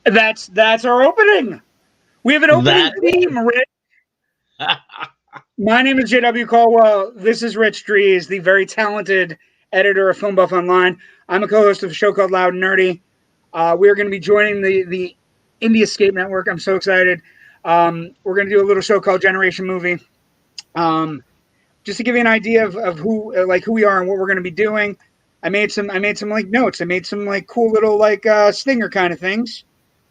That's our opening. We have an opening theme, Rich. My name is J.W. Colwell. This is Rich Drees, the very talented editor of Film Buff Online. I'm a co-host of a show called Loud and Nerdy. We're going to be joining the Indie Escape Network. I'm so excited. We're going to do a little show called Generation Movie. Just to give you an idea of who we are and what we're going to be doing. I made some like notes. I made some like cool little like stinger kind of things.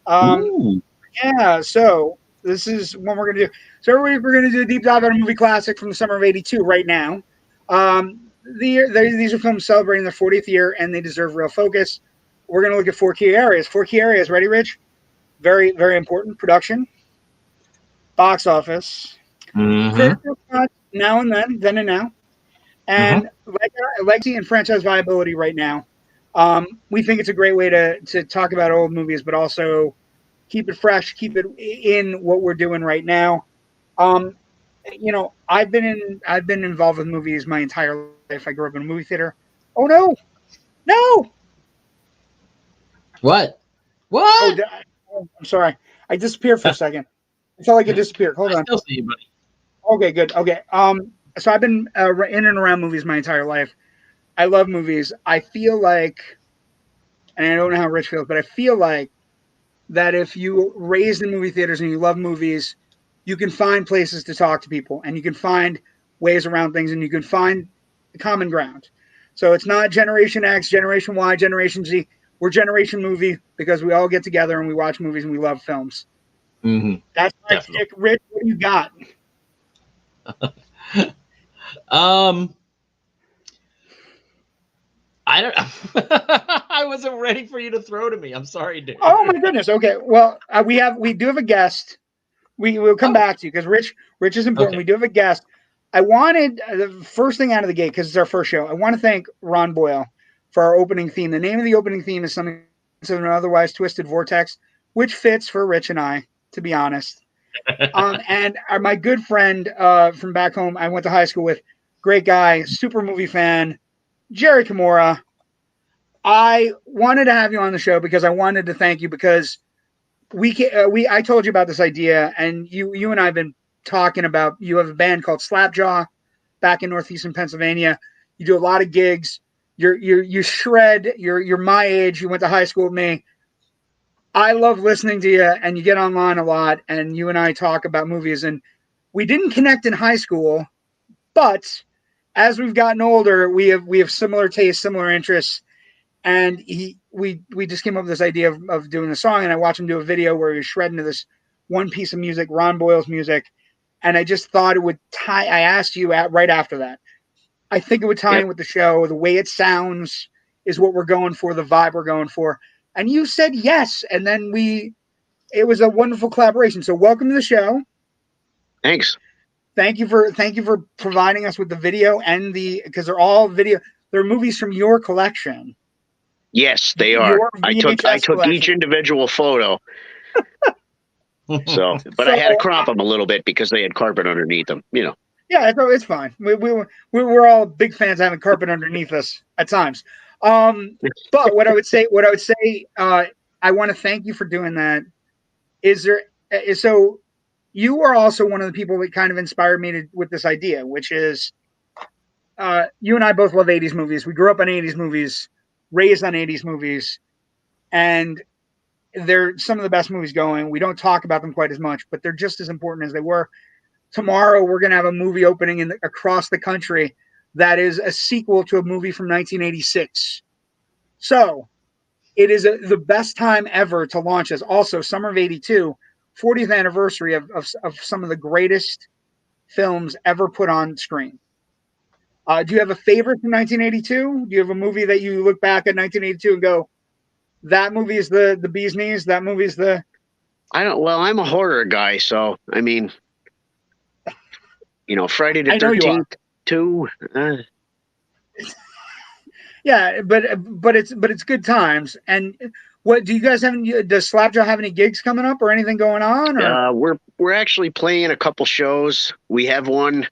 Yeah, so this is what we're going to do. So we're going to do a deep dive on a movie classic from the summer of '82 right now. These are films celebrating their 40th year, and they deserve real focus. We're going to look at four key areas. Ready, Rich? Very, very important. Production, box office, critical thought, now and then and now, and legacy and franchise viability right now. We think it's a great way to talk about old movies, but also keep it fresh, keep it in what we're doing right now. I've been involved with movies my entire life. I grew up in a movie theater. Oh no! What? Oh, I'm sorry. I disappeared for a second. I felt like it disappeared. Hold on. I still see you, buddy. Okay, good. Okay. So I've been in and around movies my entire life. I love movies. I feel like, and I don't know how Rich feels, but I feel like that if you raised in movie theaters and you love movies, you can find places to talk to people, and you can find ways around things, and you can find common ground. So it's not Generation X, Generation Y, Generation Z. We're Generation Movie because we all get together and we watch movies and we love films. That's my pick. Rich, what do you got? I don't. I wasn't ready for you to throw to me. I'm sorry, dude. Oh my goodness. Okay. Well, we do have a guest. We will come back to you because Rich is important. Okay. We do have a guest. I wanted the first thing out of the gate because it's our first show. I want to thank Ron Boyle for our opening theme. The name of the opening theme is something of an otherwise twisted vortex, which fits for Rich and I, to be honest. And my good friend from back home, I went to high school with, great guy, super movie fan, Jerry Kimura. I wanted to have you on the show because I wanted to thank you because I told you about this idea, and you and I have been talking about. You have a band called Slapjaw back in northeastern Pennsylvania. You do a lot of gigs. You shred. You're my age. You went to high school with me. I love listening to you, and you get online a lot, and you and I talk about movies. And we didn't connect in high school, but as we've gotten older, we have similar tastes, similar interests. And we just came up with this idea of doing a song, and I watched him do a video where he was shredding to this one piece of music, Ron Boyle's music, and I just thought it would tie. I asked you right after that. I think it would tie in with the show. The way it sounds is what we're going for, the vibe we're going for, and you said yes. And then it was a wonderful collaboration. So welcome to the show. Thanks. Thank you for providing us with the video and because they're all video. They're movies from your collection. Yes, they are. I took each individual photo. But I had to crop them a little bit because they had carpet underneath them, you know. Yeah, it's fine. We're all big fans of having carpet underneath us at times. But what I would say, I want to thank you for doing that. So you are also one of the people that kind of inspired me with this idea, which is you and I both love 80s movies. We grew up on 80s movies. Raised on 80s movies, and they're some of the best movies going. We don't talk about them quite as much, but they're just as important as they were. Tomorrow, we're going to have a movie opening across the country that is a sequel to a movie from 1986. So it is the best time ever to launch this. Also, summer of 82, 40th anniversary of some of the greatest films ever put on screen. Do you have a favorite from 1982? Do you have a movie that you look back at 1982 and go, that movie is the bee's knees? That movie is the... I don't... Well, I'm a horror guy, so, I mean, Friday the 13th, too. Yeah, but it's good times. And what do you guys have? Does Slapjaw have any gigs coming up or anything going on? Or? We're actually playing a couple shows. We have one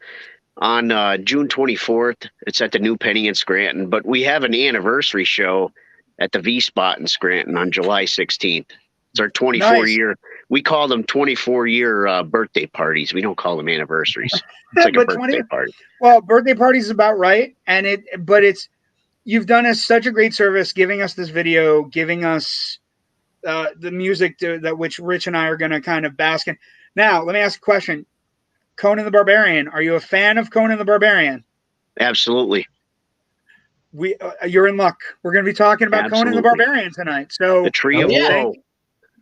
on June 24th. It's at the New Penny in Scranton, but we have an anniversary show at the V Spot in Scranton on July 16th. It's our 24-year. We call them 24-year birthday parties. We don't call them anniversaries. It's like a birthday party. Well, birthday party is about right, but you've done us such a great service, giving us this video, giving us the music that which Rich and I are going to kind of bask in. Now, let me ask a question. Conan the Barbarian. Are you a fan of Conan the Barbarian? Absolutely. You're in luck. We're going to be talking about Conan the Barbarian tonight. So the Tree of Woe.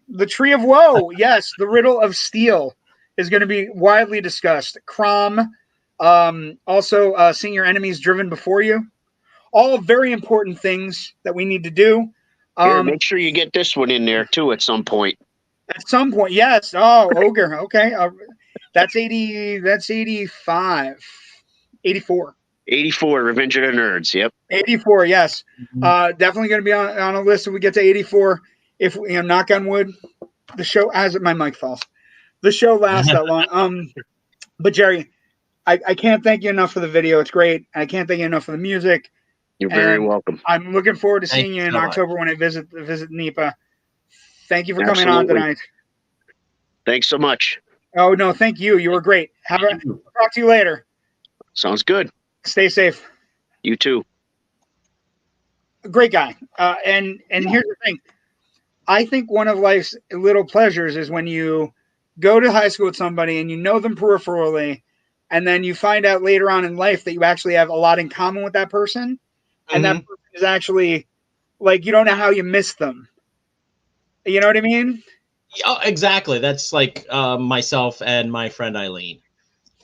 The Tree of Woe. Yes, the Riddle of Steel is going to be widely discussed. CROM. Also, seeing your enemies driven before you. All very important things that we need to do. Here, make sure you get this one in there too at some point. At some point, yes. Oh, Ogre. Okay. That's 80. That's 85. 84. 84, Revenge of the Nerds. Yep. 84. Yes. Definitely going to be on a list if we get to 84. If knock on wood, the show as my mic falls, the show lasts that long. But Jerry, I can't thank you enough for the video. It's great. I can't thank you enough for the music. You're very welcome. I'm looking forward to seeing you in October when I visit NEPA. Thank you for coming on tonight. Thanks so much. Oh no, thank you. You were great. Talk to you later. Sounds good. Stay safe. You too. Great guy. And here's the thing. I think one of life's little pleasures is when you go to high school with somebody and you know them peripherally, and then you find out later on in life that you actually have a lot in common with that person. And that person is actually like, you don't know how you miss them. You know what I mean? Oh, exactly. That's like myself and my friend Eileen.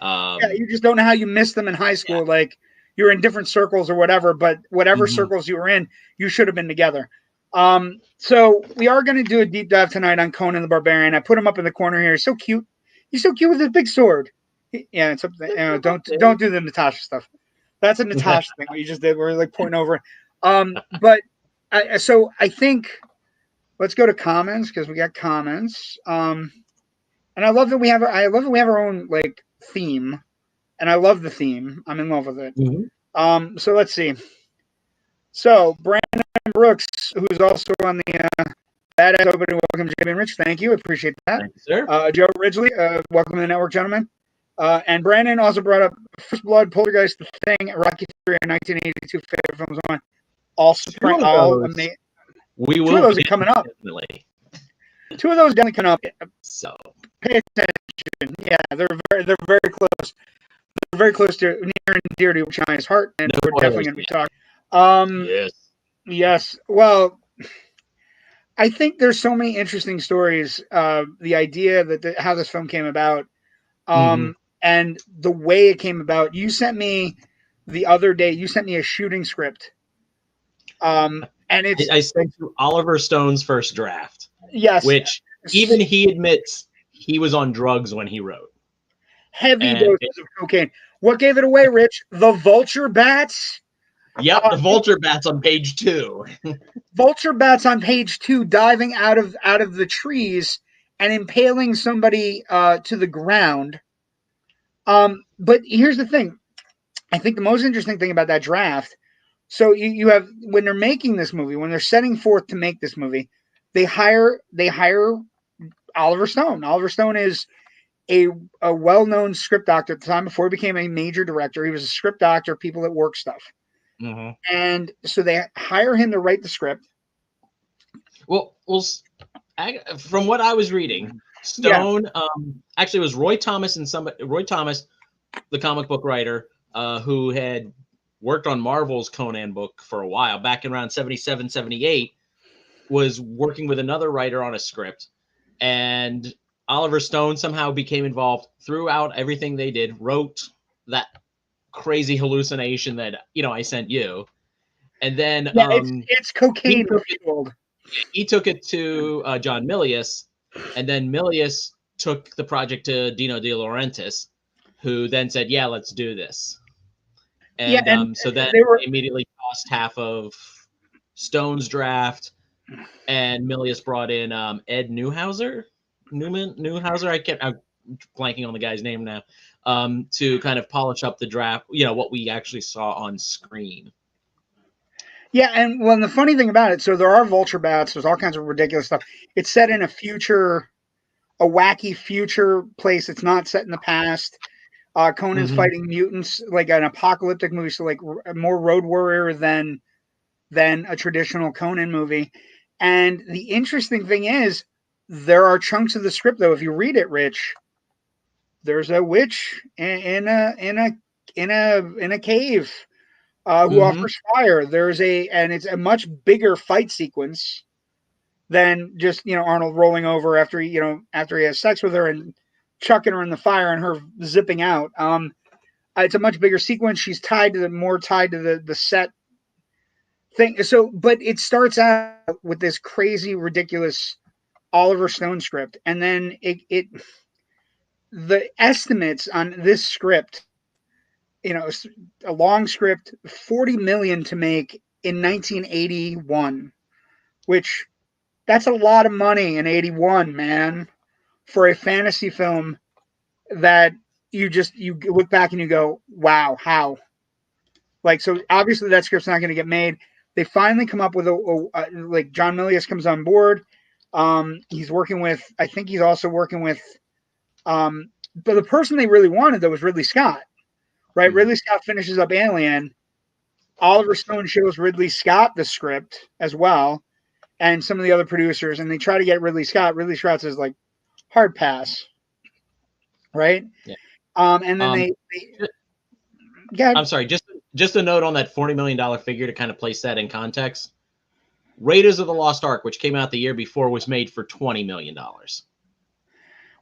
Yeah, you just don't know how you missed them in high school. Yeah. Like you're in different circles or whatever, but whatever circles you were in, you should have been together. So we are going to do a deep dive tonight on Conan the Barbarian. I put him up in the corner here. He's so cute. He's so cute with his big sword. Yeah, it's something. Don't do the Natasha stuff. That's a Natasha thing. What you just did. We're like pointing over. But I think let's go to comments because we got comments. And I love that we have our own like theme, and I love the theme. I'm in love with it. So let's see. So Brandon Brooks, who's also on the Badass Opening, welcome JB and Rich. Thank you, appreciate that. Thank you, sir. Joe Ridgely, welcome to the network, gentlemen. And Brandon also brought up First Blood, Poltergeist, The Thing, Rocky III, 1982 favorite films of mine. We will. Two of those are coming up. Definitely. Two of those definitely coming up. So pay attention. Yeah, they're very close. They're very close to near and dear to China's heart, and we're definitely going to be talking. Yes. Well, I think there's so many interesting stories. The idea that how this film came about, and the way it came about. You sent me the other day. You sent me a shooting script. And I sent you Oliver Stone's first draft. Yes. Which even he admits he was on drugs when he wrote. Heavy doses of cocaine. What gave it away, Rich? The vulture bats. Yep, the vulture bats on page 2. Vulture bats on page 2 diving out of the trees and impaling somebody to the ground. But here's the thing. I think the most interesting thing about that draft. So you have, when they're making this movie, when they're setting forth to make this movie, they hire Oliver Stone. Oliver Stone is a well-known script doctor at the time before he became a major director. He was a script doctor, people that work stuff. And so they hire him to write the script. Well, from what I was reading, Stone actually was Roy Thomas, the comic book writer, who had worked on Marvel's Conan book for a while, back in around 77, 78, was working with another writer on a script. And Oliver Stone somehow became involved throughout everything they did, wrote that crazy hallucination that, I sent you. And then it's cocaine. He took it to John Milius, and then Milius took the project to Dino De Laurentiis, who then said, yeah, let's do this. And, so then they immediately tossed half of Stone's draft, and Milius brought in Ed Newhouser. I'm blanking on the guy's name now, to kind of polish up the draft, what we actually saw on screen. Yeah, and well, and the funny thing about it, so there are vulture bats. There's all kinds of ridiculous stuff. It's set in a wacky future place. It's not set in the past. Conan's fighting mutants, like an apocalyptic movie, so like more Road Warrior than a traditional Conan movie. And the interesting thing is, there are chunks of the script, though. If you read it, Rich, there's a witch in a cave who offers fire. And it's a much bigger fight sequence than just Arnold rolling over after he has sex with her and chucking her in the fire and her zipping out. It's a much bigger sequence. She's more tied to the set thing. So, but it starts out with this crazy, ridiculous Oliver Stone script, and then the estimates on this script, a long script, $40 million to make in 1981, which that's a lot of money in 81, man, for a fantasy film that you look back and you go, wow, how? Like, so obviously that script's not going to get made. They finally come up with like John Milius comes on board. He's working with, I think he's also working with, but the person they really wanted though was Ridley Scott, right? Ridley Scott finishes up Alien. Oliver Stone shows Ridley Scott the script as well, and some of the other producers, and they try to get Ridley Scott. Ridley Scott says like hard pass, right? Yeah. And then yeah. I'm sorry, just a note on that $40 million figure to kind of place that in context. Raiders of the Lost Ark, which came out the year before, was made for $20 million.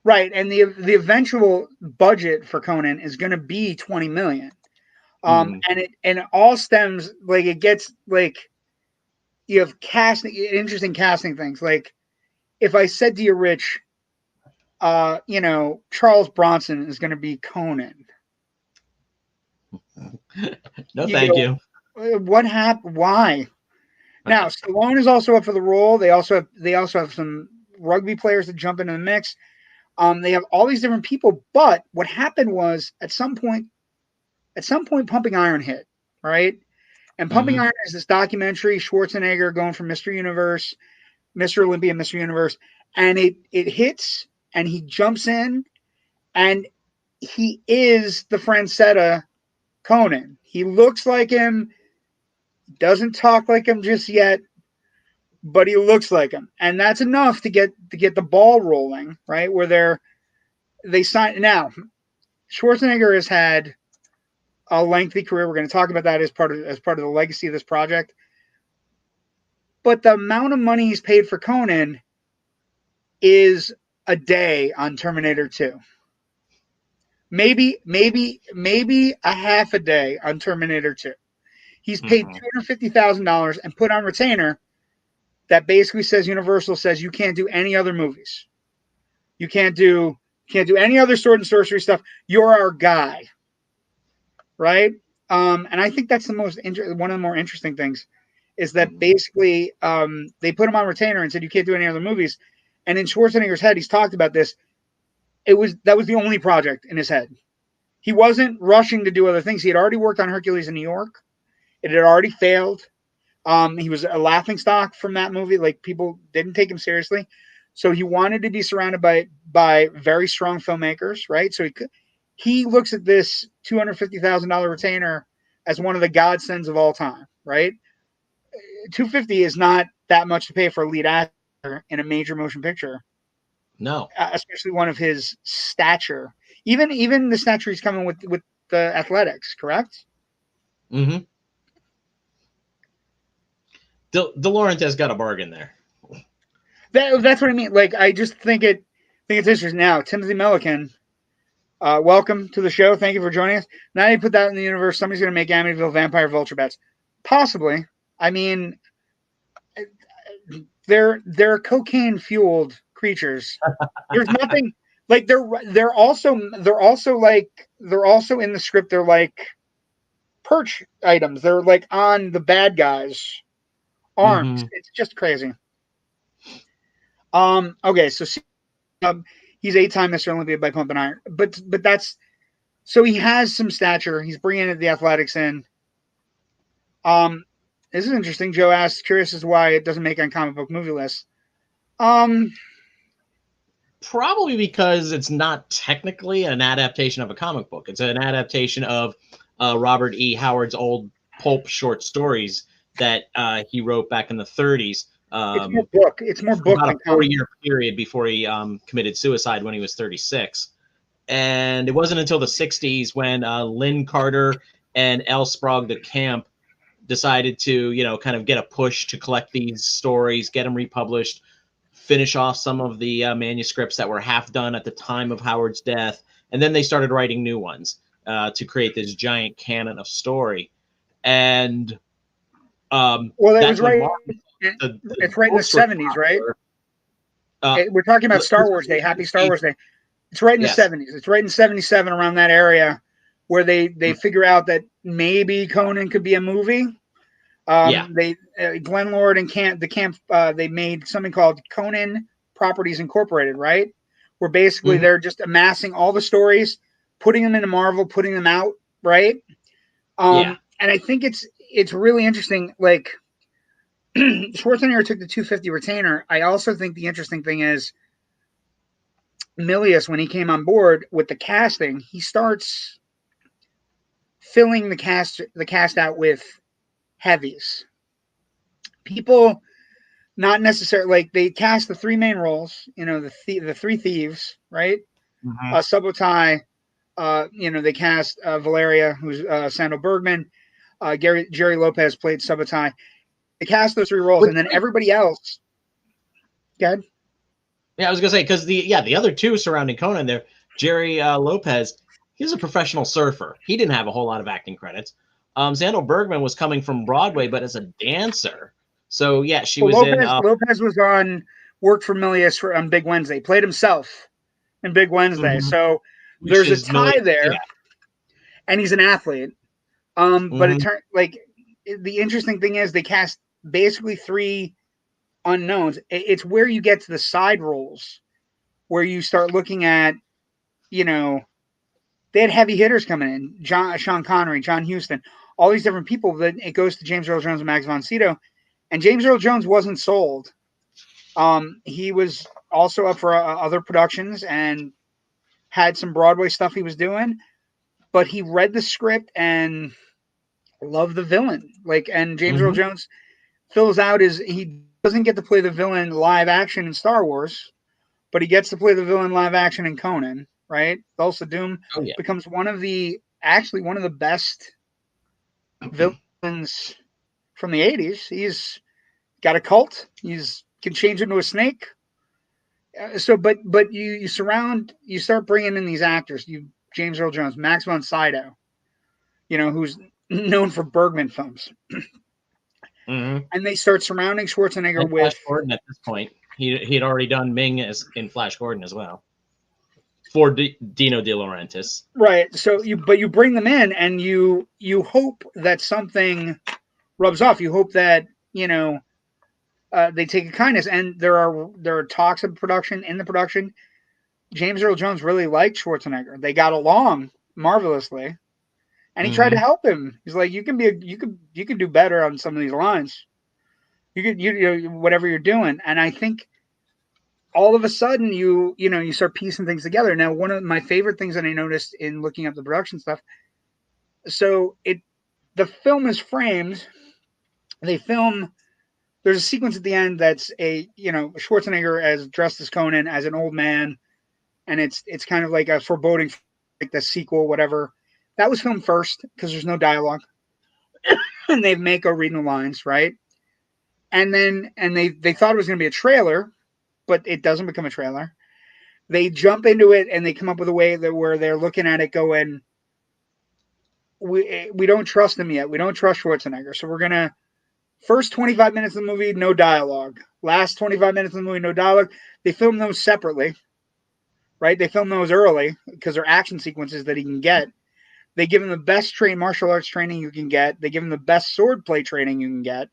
Right, and the eventual budget for Conan is going to be $20 million. And it all stems, like, it gets, like, you have interesting casting things. Like, if I said to you, Rich, Charles Bronson is going to be Conan. No, thank you. What happened? Why? Now, Stallone is also up for the role. They also have some rugby players that jump into the mix. They have all these different people, but what happened was at some point, Pumping Iron hit, right? And Pumping Iron is this documentary, Schwarzenegger going from Mr. Universe, Mr. Olympia, Mr. Universe, and it hits, and he jumps in, and he is the Francetta Conan. He looks like him, doesn't talk like him just yet, but he looks like him, and that's enough to get the ball rolling, right? Where they sign now. Schwarzenegger has had a lengthy career. We're going to talk about that as part of the legacy of this project. But the amount of money he's paid for Conan is a day on Terminator 2. Maybe a half a day on Terminator 2. He's paid $250,000 and put on retainer that basically says Universal says you can't do any other movies. You can't do any other sword and sorcery stuff. You're our guy. Right? And I think that's one of the more interesting things is that basically they put him on retainer and said you can't do any other movies. And in Schwarzenegger's head, he's talked about this. That was the only project in his head. He wasn't rushing to do other things. He had already worked on Hercules in New York. It had already failed. He was a laughingstock from that movie. Like, people didn't take him seriously. So he wanted to be surrounded by very strong filmmakers, right? So he looks at this $250,000 retainer as one of the godsends of all time, right? $250 is not that much to pay for a lead actor in a major motion picture. No, especially one of his stature. Even the stature he's coming with the athletics, correct? Mm-hmm. De Laurentiis got a bargain there. That's what I mean. Like, I just think it's interesting. Now, Timothy Milliken, welcome to the show. Thank you for joining us. Now you put that in the universe, somebody's going to make Amityville vampire vulture bats. Possibly. I mean, they're cocaine fueled creatures. There's nothing like they're also in the script. They're like perch items. They're like on the bad guys' arms. It's just crazy. Okay, so he's 8-time Mr. Olympia by Pumping Iron, but that's so he has some stature. He's bringing the athletics in. This is interesting. Joe asked, curious as to why it doesn't make on comic book movie lists. Probably because it's not technically an adaptation of a comic book. It's an adaptation of Robert E. Howard's old pulp short stories that he wrote back in the 30s. It's more book. It's more book about than a 4-year period before he committed suicide when he was 36. And it wasn't until the 60s when Lynn Carter and L. Sprague de Camp decided to, kind of get a push to collect these stories, get them republished, finish off some of the manuscripts that were half done at the time of Howard's death. And then they started writing new ones to create this giant canon of story. And well, that was right. It's right in the 70s, right? We're talking about Star Wars Day. Happy Star Wars Day. It's right in the 70s. It's right in 77, around that area, where they figure out that maybe Conan could be a movie. They Glenn Lord and Camp they made something called Conan Properties Incorporated, right? Where basically they're just amassing all the stories, putting them into Marvel, putting them out, right? And I think it's really interesting. Like Schwarzenegger took the 250 retainer. I also think the interesting thing is Milius, when he came on board with the casting, he starts filling the cast out with heavies. People not necessarily, like, they cast the 3 main roles, the 3 thieves, right? Subotai, they cast Valeria, who's Sandal Bergman. Jerry Lopez played Subotai. They cast those 3 roles, and then everybody else. Go ahead. Yeah, I was gonna say, because the other 2 surrounding Conan there, Jerry Lopez, he's a professional surfer. He didn't have a whole lot of acting credits. Sandal Bergman was coming from Broadway, but as a dancer. So yeah, Lopez was worked for Milius on Big Wednesday. Played himself in Big Wednesday. So there's a tie there, and he's an athlete. But it turned the interesting thing is they cast basically 3 unknowns. It's where you get to the side roles, where you start looking at, they had heavy hitters coming in, Sean Connery, John Huston, all these different people. That it goes to James Earl Jones and Max von Sydow, and James Earl Jones wasn't sold. He was also up for other productions and had some Broadway stuff he was doing, but he read the script and loved the villain. And James Earl Jones fills out he doesn't get to play the villain live action in Star Wars, but he gets to play the villain live action in Conan, right? Thulsa Doom becomes one of the best villains from the 80s. He's got a cult. Can change into a snake. But you start bringing in these actors. James Earl Jones, Max von Sydow, who's known for Bergman films. And they start surrounding Schwarzenegger with Flash Gordon at this point. He had already done Ming in Flash Gordon as well for Dino De Laurentiis. Right. So you bring them in, and you hope that something rubs off. You hope that they take a kindness, and there are talks of production. James Earl Jones really liked Schwarzenegger. They got along marvelously. And he tried to help him. He's like, you can do better on some of these lines. You whatever you're doing. And I think all of a sudden you start piecing things together. Now, one of my favorite things that I noticed in looking up the production stuff. So the film is framed. There's a sequence at the end that's Schwarzenegger as dressed as Conan as an old man, and it's kind of like a foreboding, like the sequel, whatever. That was filmed first because there's no dialogue, and they make Mako reading the lines, right? And they thought it was going to be a trailer, but it doesn't become a trailer. They jump into it and they come up with a way where they're looking at it going, we don't trust him yet. We don't trust Schwarzenegger, so we're gonna first 25 minutes of the movie, no dialogue. Last 25 minutes of the movie, no dialogue. They film those separately, right? They film those early because they're action sequences that he can get. They give him the best martial arts training you can get. They give him the best sword play training you can get.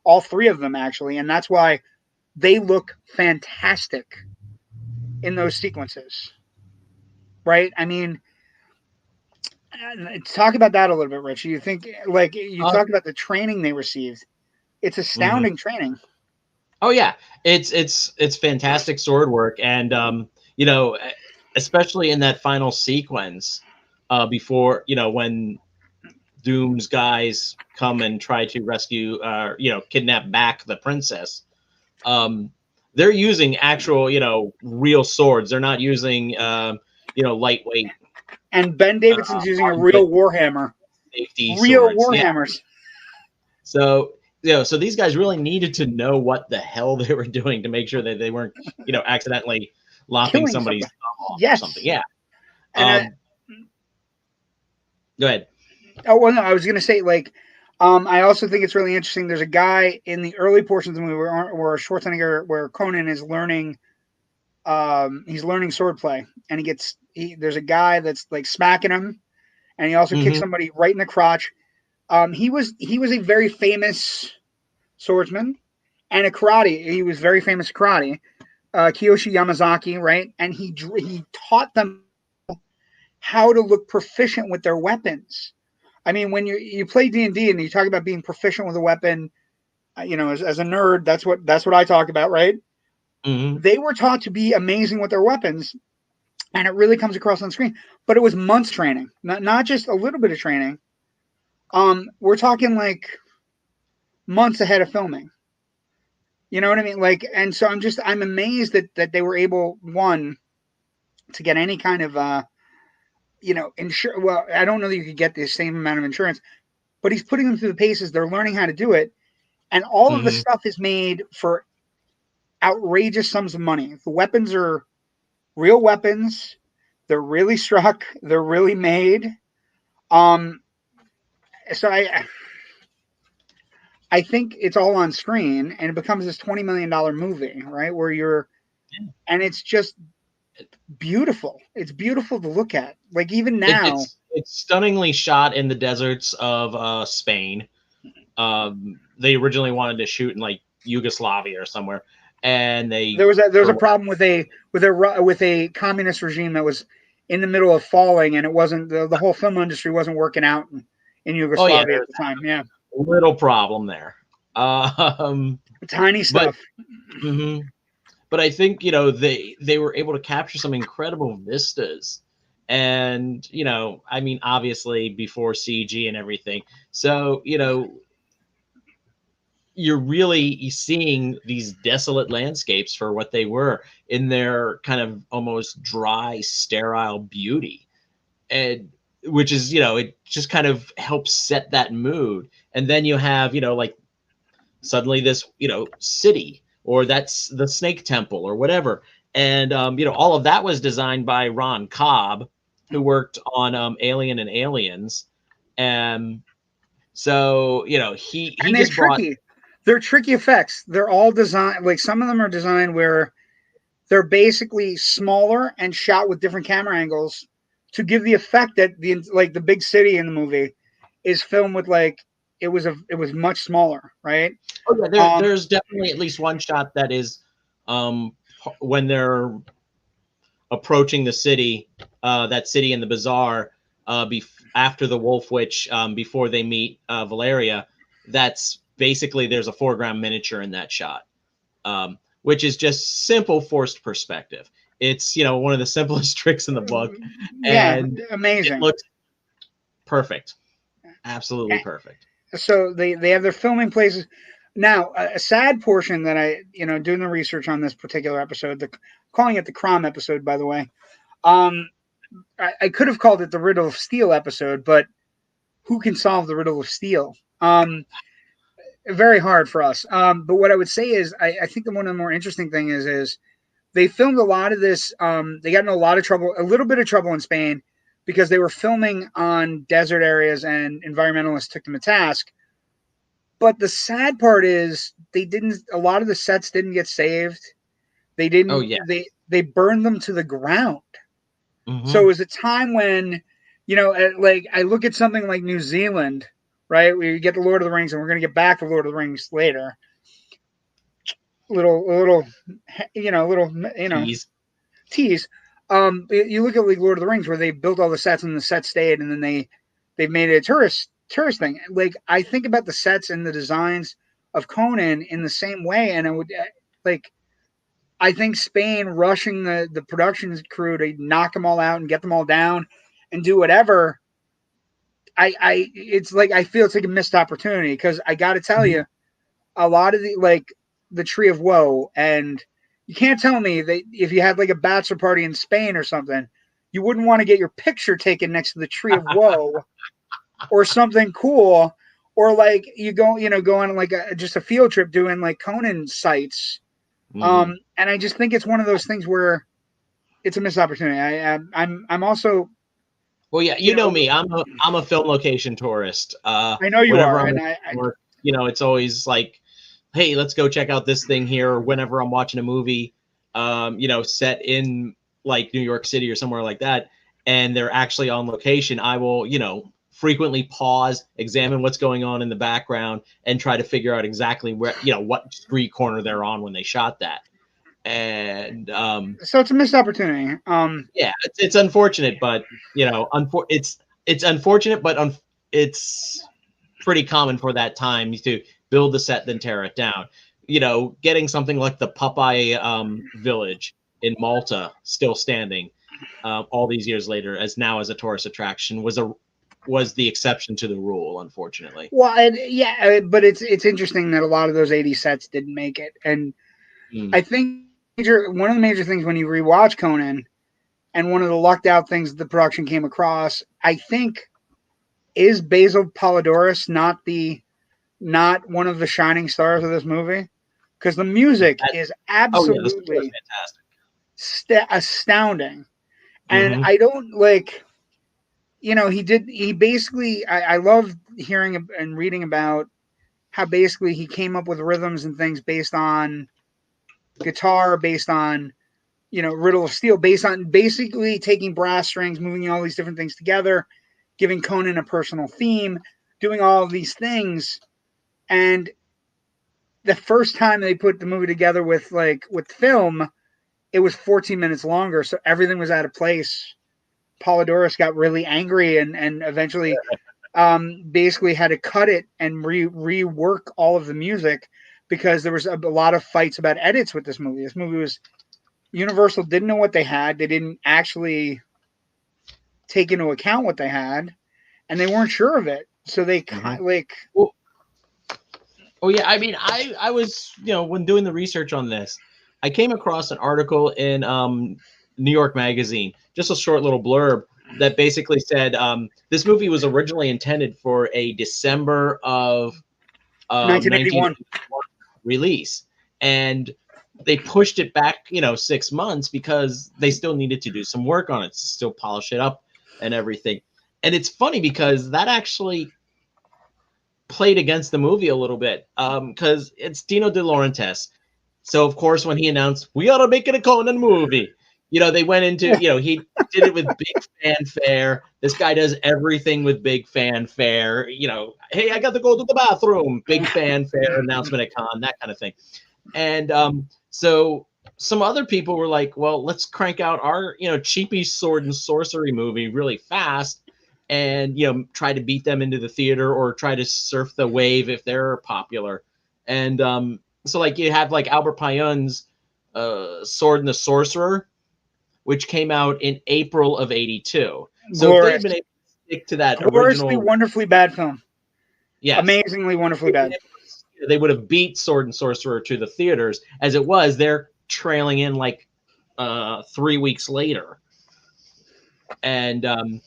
All 3 of them, actually. And that's why they look fantastic in those sequences. Right? I mean, talk about that a little bit, Rich. You think, talked about the training they received. it's astounding training. Oh yeah, it's fantastic sword work, and you know, especially in that final sequence, before, you know, when Doom's guys come and try to rescue, you know, kidnap back the princess. They're using actual, you know, real swords. They're not using, you know, lightweight. And Ben Davidson's using a real warhammer. Safety Real swords. warhammers. Yeah. So, you know, so these guys really needed to know what the hell they were doing to make sure that they weren't, you know, accidentally lopping Killing somebody's somebody. thumb off Yes. or something. Yeah. And Go ahead. oh well, no, I was going to say, like, I also think it's really interesting. There's a guy in the early portions of the movie where Schwarzenegger, where Conan is learning, he's learning swordplay, and there's a guy that's like smacking him, and he also kicks somebody right in the crotch. He was a very famous swordsman and a karate. He was very famous karate, Kiyoshi Yamazaki, right? And he taught them how to look proficient with their weapons. I mean, when you play D&D and you talk about being proficient with a weapon, you know, as a nerd, that's what I talk about, right? They were taught to be amazing with their weapons, and it really comes across on screen. But it was months training, not just a little bit of training. We're talking like months ahead of filming. You know what I mean? Like, and so I'm amazed that they were able, one, to get any kind of you know, well, I don't know that you could get the same amount of insurance, but he's putting them through the paces. They're learning how to do it. And all of the stuff is made for outrageous sums of money. The weapons are real weapons. They're really struck. They're really made. So I think it's all on screen, and it becomes this $20 million movie, right? Where and it's just beautiful. It's beautiful to look at. Like, even now, it's stunningly shot in the deserts of Spain. They originally wanted to shoot in like Yugoslavia or somewhere, and there was a problem with a communist regime that was in the middle of falling, and it wasn't the whole film industry wasn't working out in Yugoslavia at the time. Yeah, little problem there. Tiny stuff. But I think, you know, they were able to capture some incredible vistas, and, you know, I mean, obviously before CG and everything. So, you know, you're really seeing these desolate landscapes for what they were in their kind of almost dry, sterile beauty. And which is, you know, it just kind of helps set that mood. And then you have, you know, like suddenly this, you know, city, or that's the Snake Temple or whatever. And, you know, all of that was designed by Ron Cobb, who worked on Alien and Aliens. And so, you know, he just tricky. They're tricky effects. They're all designed, like some of them are designed where they're basically smaller and shot with different camera angles to give the effect that the big city in the movie is filmed with, like, it was much smaller, right? Oh yeah, there's definitely at least one shot that is when they're approaching the city, that city in the bazaar, after the Wolf Witch, before they meet Valeria. That's basically, there's a foreground miniature in that shot, which is just simple forced perspective. It's, you know, one of the simplest tricks in the book. Yeah, and amazing. It looks perfect, absolutely perfect. So they have their filming places. Now, a sad portion that I, you know, doing the research on this particular episode, calling it the CROM episode, by the way. I could have called it the Riddle of Steel episode, but who can solve the Riddle of Steel? Very hard for us. But what I would say is, I think one of the more interesting things is they filmed a lot of this. They got in a little bit of trouble in Spain, because they were filming on desert areas and environmentalists took them to task. But the sad part is a lot of the sets didn't get saved. They didn't. Oh, yeah. They burned them to the ground. So it was a time when, you know, like I look at something like New Zealand, right? We get the Lord of the Rings, and we're going to get back to Lord of the Rings later. Little tease. You look at like Lord of the Rings, where they built all the sets and the set stayed, and then they've made it a tourist thing. Like, I think about the sets and the designs of Conan in the same way. And I would like, I think Spain rushing the production crew to knock them all out and get them all down and do whatever. It's like, I feel it's like a missed opportunity, because I got to tell you, a lot of the Tree of Woe, and you can't tell me that if you had like a bachelor party in Spain or something, you wouldn't want to get your picture taken next to the Tree of Woe or something cool, or like you go on like just a field trip doing like Conan sites. And I just think it's one of those things where it's a missed opportunity. I'm also, well, yeah, you know me. I'm a film location tourist. I know you whenever are, I'm and work, it's always like, hey, let's go check out this thing here. Or whenever I'm watching a movie, set in like New York City or somewhere like that, and they're actually on location, I will, frequently pause, examine what's going on in the background, and try to figure out exactly where, what street corner they're on when they shot that. And so it's a missed opportunity. Yeah, it's unfortunate, but it's unfortunate, but it's pretty common for that time to build the set then tear it down. Getting something like the Popeye village in Malta still standing all these years later as a tourist attraction was the exception to the rule, unfortunately. Well, but it's interesting that a lot of those 80s sets didn't make it, and I think one of the major things when you rewatch Conan, and one of the lucked out things the production came across, I think, is Basil Polidoris not one of the shining stars of this movie, because the music is absolutely fantastic, astounding, and I don't like. He basically, I love hearing and reading about how basically he came up with rhythms and things based on guitar, based on, Riddle of Steel, based on basically taking brass strings, moving all these different things together, giving Conan a personal theme, doing all of these things. And the first time they put the movie together with film, it was 14 minutes longer. So everything was out of place. Polydorus got really angry and eventually basically had to cut it and rework all of the music, because there was a lot of fights about edits with this movie. This movie was, Universal didn't know what they had. They didn't actually take into account what they had, and they weren't sure of it. So they Oh yeah, I mean, I was, when doing the research on this, I came across an article in New York Magazine, just a short little blurb that basically said this movie was originally intended for a December of 1981 release, and they pushed it back, 6 months, because they still needed to do some work on it, to still polish it up and everything. And it's funny because that actually played against the movie a little bit, because it's Dino De Laurentiis. So of course, when he announced we ought to make it a Conan movie, they went into, he did it with big fanfare. This guy does everything with big fanfare. Hey, I got to go to the bathroom. Big fanfare announcement at con, that kind of thing. And so some other people were like, well, let's crank out our, cheapy sword and sorcery movie really fast, and try to beat them into the theater, or try to surf the wave if they're popular. And so like you have like Albert Pyun's Sword and the Sorcerer, which came out in April of '82. So if they'd been able to stick to that gloriously, wonderfully bad film, yeah, amazingly wonderfully bad, they would have beat Sword and Sorcerer to the theaters. As it was, they're trailing in like 3 weeks later, and and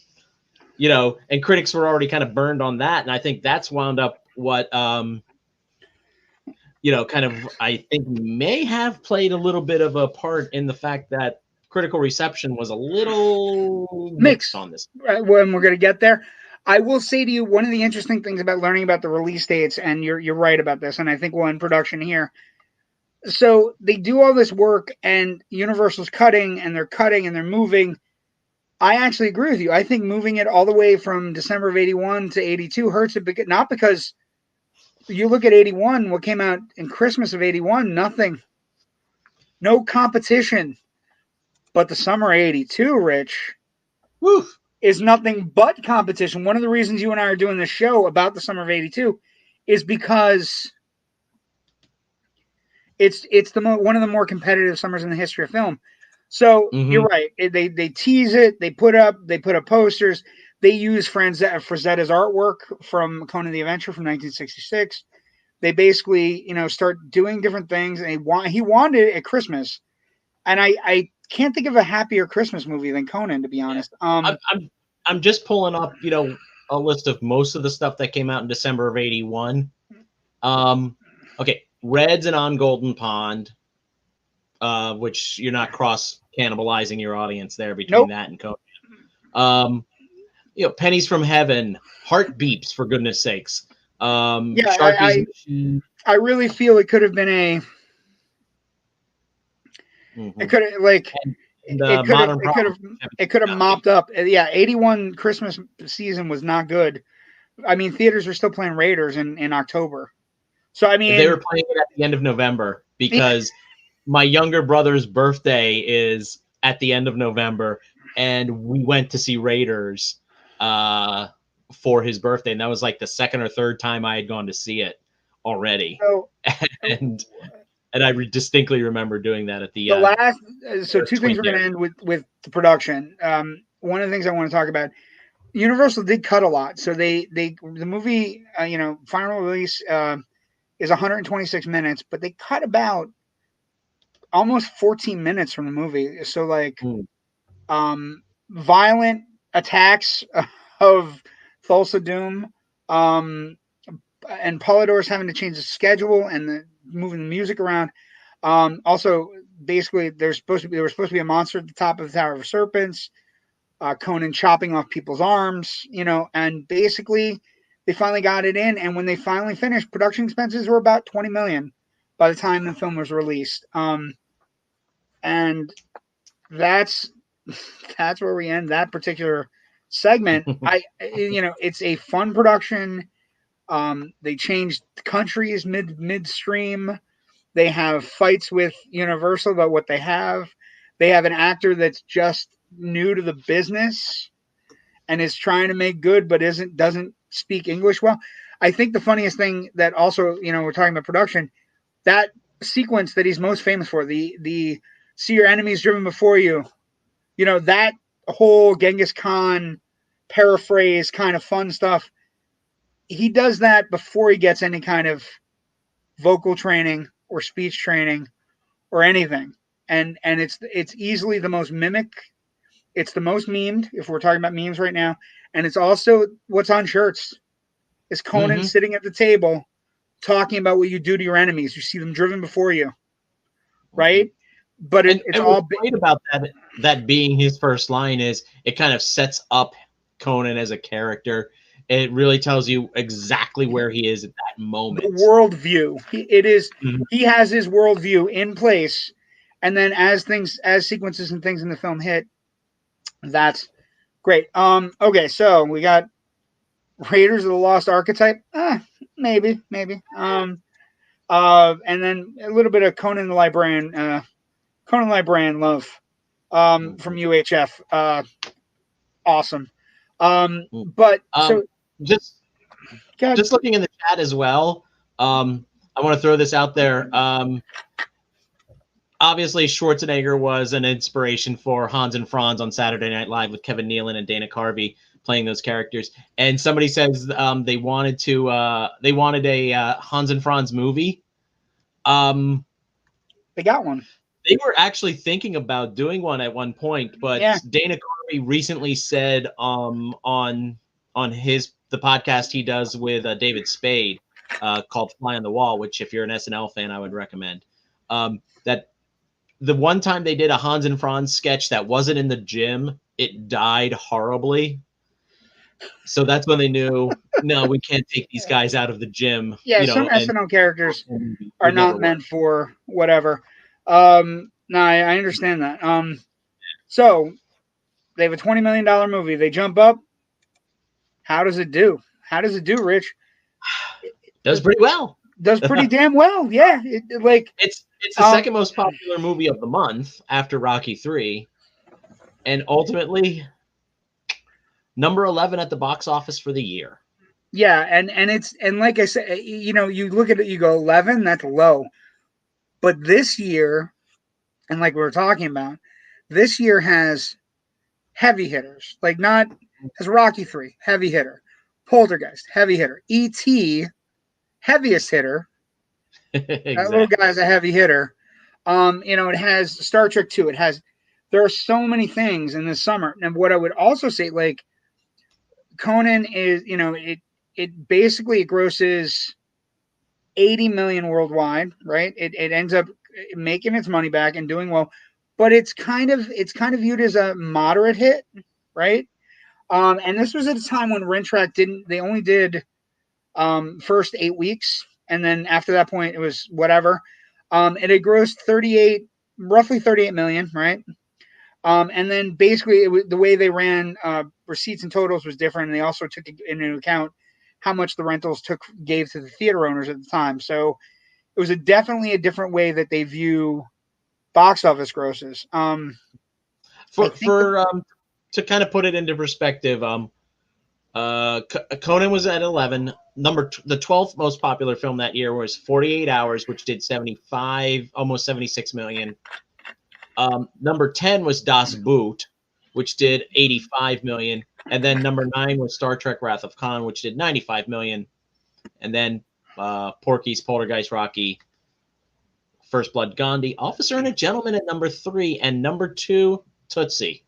critics were already kind of burned on that, and I think that's wound up what kind of, I think, may have played a little bit of a part in the fact that critical reception was a little mixed on this. When we're going to get there, I will say to you, one of the interesting things about learning about the release dates, and you're right about this, and I think we're in production here. So they do all this work, and Universal's cutting, and they're moving. I actually agree with you. I think moving it all the way from December of '81 to '82 hurts it, not because you look at '81, what came out in Christmas of '81, nothing, no competition. But the summer of '82, Rich, is nothing but competition. One of the reasons you and I are doing this show about the summer of '82 is because it's one of the more competitive summers in the history of film. So you're right. They tease it. They put up posters. They use Frazetta's artwork from Conan the Adventurer from 1966. They basically, start doing different things. And he wanted it at Christmas, and I can't think of a happier Christmas movie than Conan, to be honest. I'm just pulling up, a list of most of the stuff that came out in December of '81. Okay, Reds and On Golden Pond, which you're not cross cannibalizing your audience there between that and Conan. Pennies from Heaven, Heart Beeps, for goodness sakes. I really feel it could have been a. It could have it could have mopped up. Yeah, 81 Christmas season was not good. I mean, theaters were still playing Raiders in October. So I mean, they were playing it at the end of November because my younger brother's birthday is at the end of November, and we went to see Raiders for his birthday, and that was like the second or third time I had gone to see it already. And I distinctly remember doing that at the last. So two things we're going to end with the production. One of the things I want to talk about, Universal did cut a lot. So the movie, final release is 126 minutes, but they cut about almost 14 minutes from the movie. So violent attacks of Thulsa Doom, and Polydor's having to change the schedule and moving the music around. Also, basically, there was supposed to be a monster at the top of the Tower of Serpents. Conan chopping off people's arms, and basically they finally got it in. And when they finally finished, production expenses were about $20 million by the time the film was released. And that's where we end that particular segment. It's a fun production. They changed countries midstream. They have fights with Universal about what they have. They have an actor that's just new to the business and is trying to make good, but doesn't speak English well. I think the funniest thing that also, we're talking about production, that sequence that he's most famous for, the see your enemies driven before you, that whole Genghis Khan paraphrase kind of fun stuff. He does that before he gets any kind of vocal training or speech training or anything. And it's easily the most mimic. It's the most memed, if we're talking about memes right now. And it's also what's on shirts. Is Conan sitting at the table talking about what you do to your enemies. You see them driven before you. Right? But it's all great about that being his first line is it kind of sets up Conan as a character. It really tells you exactly where he is at that moment. The worldview. He has his worldview in place, and then as sequences and things in the film hit, that's great. Okay, so we got Raiders of the Lost Archetype. Maybe. And then a little bit of Conan the Librarian. Conan the Librarian love. From UHF. Awesome. But so just looking in the chat as well. I want to throw this out there. Obviously, Schwarzenegger was an inspiration for Hans and Franz on Saturday Night Live with Kevin Nealon and Dana Carvey playing those characters. And somebody says they wanted a Hans and Franz movie. They got one. They were actually thinking about doing one at one point, but Dana Carvey recently said on the podcast he does with David Spade called Fly on the Wall, which if you're an SNL fan, I would recommend. That the one time they did a Hans and Franz sketch that wasn't in the gym, it died horribly. So that's when they knew, no, we can't take these guys out of the gym. Yeah, some SNL characters are not meant for whatever. No, I understand that. So they have a $20 million movie. They jump up. How does it do? Rich? Does pretty well. Does pretty damn well. Yeah. It's the second most popular movie of the month after Rocky III. And ultimately, number 11 at the box office for the year. Yeah, and like I said, you look at it, you go 11, that's low. But this year, and like we were talking about, this year has heavy hitters. Like not has Rocky 3, heavy hitter. Poltergeist, heavy hitter. E.T., heaviest hitter. Exactly. That little guy's a heavy hitter. It has Star Trek 2. There are so many things in this summer. And what I would also say, like, Conan is, it basically it grosses 80 million worldwide, right? It ends up making its money back and doing well, but it's kind of viewed as a moderate hit, right? And this was at a time when Rentrack they only did first 8 weeks, and then after that point it was whatever. It had grossed roughly 38 million, right? And then basically the way they ran receipts and totals was different, and they also took into account how much the rentals gave to the theater owners at the time. So it was definitely a different way that they view box office grosses. To kind of put it into perspective, Conan was at 11. The 12th most popular film that year was 48 Hours, which did 75, almost 76 million. Number 10 was Das Boot, which did 85 million. And then number 9 was Star Trek Wrath of Khan, which did 95 million. And then Porky's, Poltergeist, Rocky, First Blood, Gandhi, Officer and a Gentleman at number 3, and number 2, Tootsie.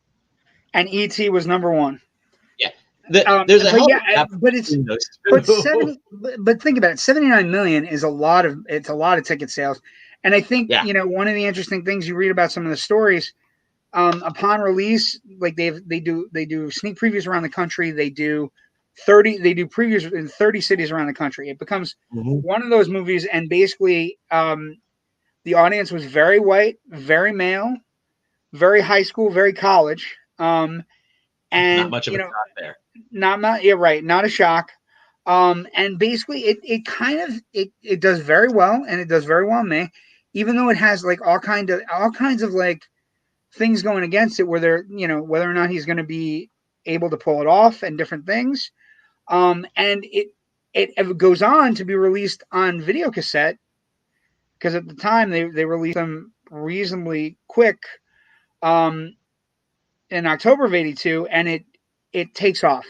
And E.T. was number 1. Yeah. There's a hell of a gap but between those two. But think about it. 79 million is a lot of ticket sales. And I think, one of the interesting things you read about some of the stories, upon release, like they do sneak previews around the country. They do previews in 30 cities around the country. It becomes one of those movies, and basically the audience was very white, very male, very high school, very college. And not much of a shock there. Not a shock. And basically it does very well, and it does very well in May, even though it has like all kinds of like things going against it, where they're, whether or not he's going to be able to pull it off and different things. And it goes on to be released on video cassette, because at the time they released them reasonably quick, in October of 82, and it takes off.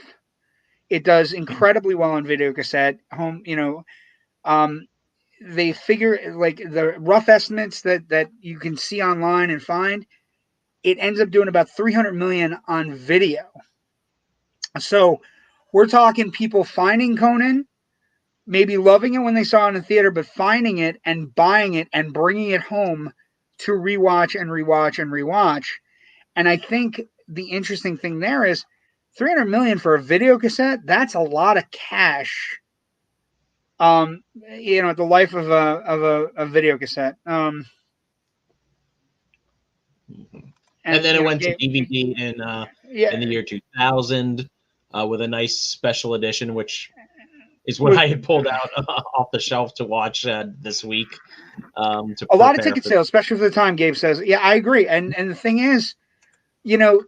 It does incredibly well on video cassette. They figure, like, the rough estimates that you can see online and find, it ends up doing about 300 million on video. So we're talking people finding Conan, maybe loving it when they saw it in the theater, but finding it and buying it and bringing it home to rewatch and rewatch and rewatch. And I think the interesting thing there is 300 million for a video cassette. That's a lot of cash. The life of a video cassette. And then it went to DVD in the year 2000 with a nice special edition, which is what I had pulled out off the shelf to watch this week. A lot of ticket sales, especially for the time. Gabe says, "Yeah, I agree." And the thing is,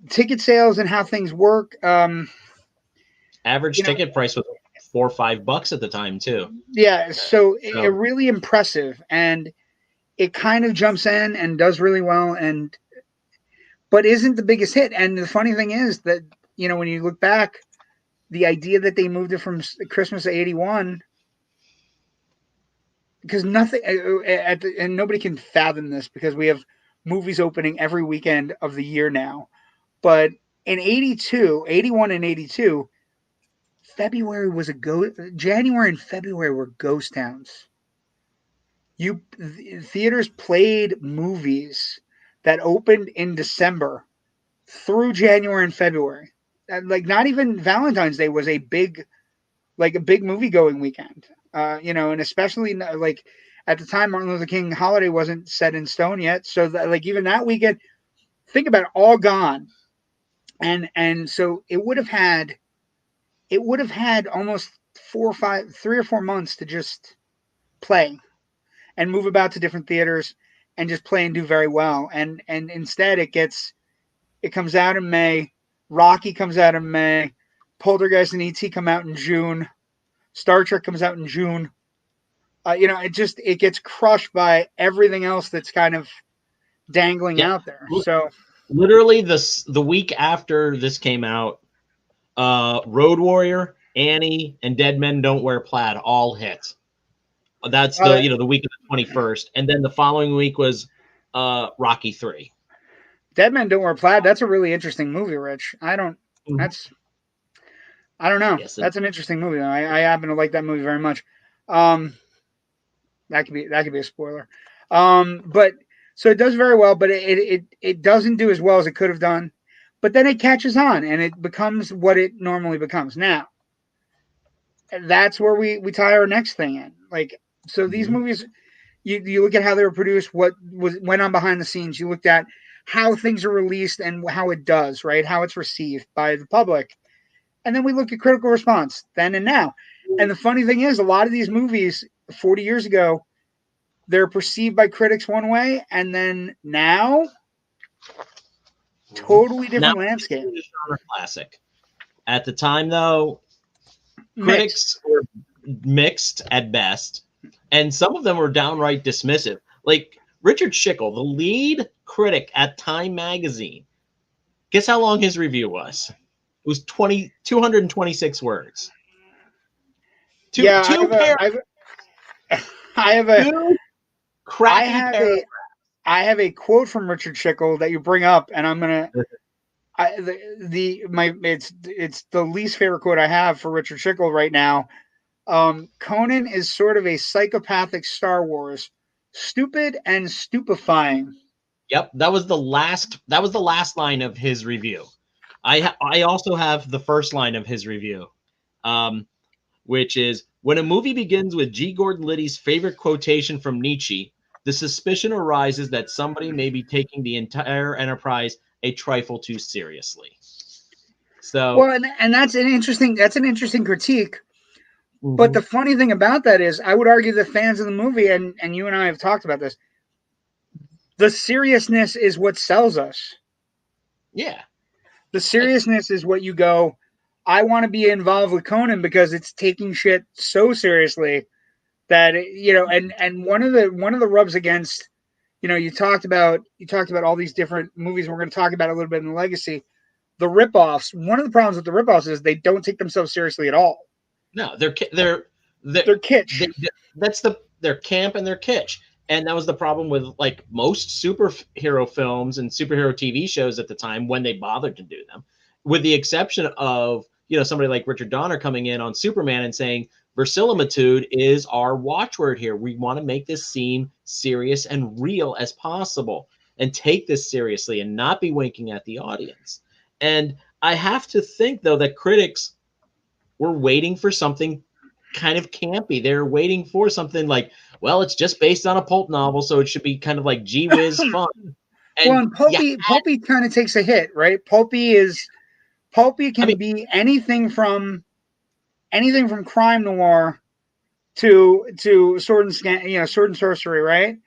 ticket sales and how things work. Average ticket price was $4 or $5 at the time too. Yeah, so it really impressive, and it kind of jumps in and does really well, but isn't the biggest hit. And the funny thing is that when you look back, the idea that they moved it from Christmas of 81, because nothing and nobody can fathom this, because we have movies opening every weekend of the year now. But in 81 and 82, February was January and February were ghost towns. Theaters played movies that opened in December through January and February. Like, not even Valentine's Day was a big movie going weekend. And especially like at the time, Martin Luther King holiday wasn't set in stone yet. So even that weekend, think about it, all gone. And so it would have had almost 3 or 4 months to just play and move about to different theaters and just play and do very well. And instead it comes out in May. Rocky comes out in May. Poltergeist and E.T. come out in June. Star Trek comes out in June. it gets crushed by everything else that's kind of dangling out there. So literally the week after this came out, Road Warrior, Annie, and Dead Men Don't Wear Plaid all hit. That's the week of the 21st, and then the following week was Rocky 3. Dead Men Don't Wear Plaid. That's a really interesting movie, Rich. I don't know. Yes, that's an interesting movie. I happen to like that movie very much. That could be a spoiler. But so it does very well, but it doesn't do as well as it could have done. But then it catches on and it becomes what it normally becomes. Now, that's where we tie our next thing in. Like, so these movies, you look at how they were produced, what went on behind the scenes. You looked at how things are released and how it does, right? How it's received by the public. And then we look at critical response then and now. And the funny thing is, a lot of these movies 40 years ago, they're perceived by critics one way, and then now, totally different landscape. Classic. At the time, though, critics were mixed at best, and some of them were downright dismissive. Like Richard Schickel, the lead critic at Time magazine. Guess how long his review was? It was 226 words. I have a quote from Richard Schickel that you bring up, and I'm gonna. It's the least favorite quote I have for Richard Schickel right now. Conan is sort of a psychopathic Star Wars, stupid and stupefying. Yep, that was the last line of his review. I also have the first line of his review, which is, when a movie begins with G. Gordon Liddy's favorite quotation from Nietzsche, the suspicion arises that somebody may be taking the entire enterprise a trifle too seriously. So, well, and that's an interesting critique. Mm-hmm. But the funny thing about that is, I would argue that fans of the movie, and you and I have talked about this, the seriousness is what sells us. Yeah. The seriousness is what you go, I want to be involved with Conan because it's taking shit so seriously that, and one of the rubs against, you talked about all these different movies. We're going to talk about a little bit in the legacy. The ripoffs. One of the problems with the ripoffs is they don't take themselves seriously at all. No, they're kitsch. They're camp and they're kitsch. And that was the problem with like most superhero films and superhero TV shows at the time when they bothered to do them, with the exception of, somebody like Richard Donner coming in on Superman and saying, verisimilitude is our watchword here. We want to make this seem serious and real as possible and take this seriously and not be winking at the audience. And I have to think, though, that critics were waiting for something kind of campy. They're waiting for something like, well, it's just based on a pulp novel, so it should be kind of like gee whiz fun. And pulpy kind of takes a hit, right? Pulpy can be anything from crime noir to sword and sorcery, right?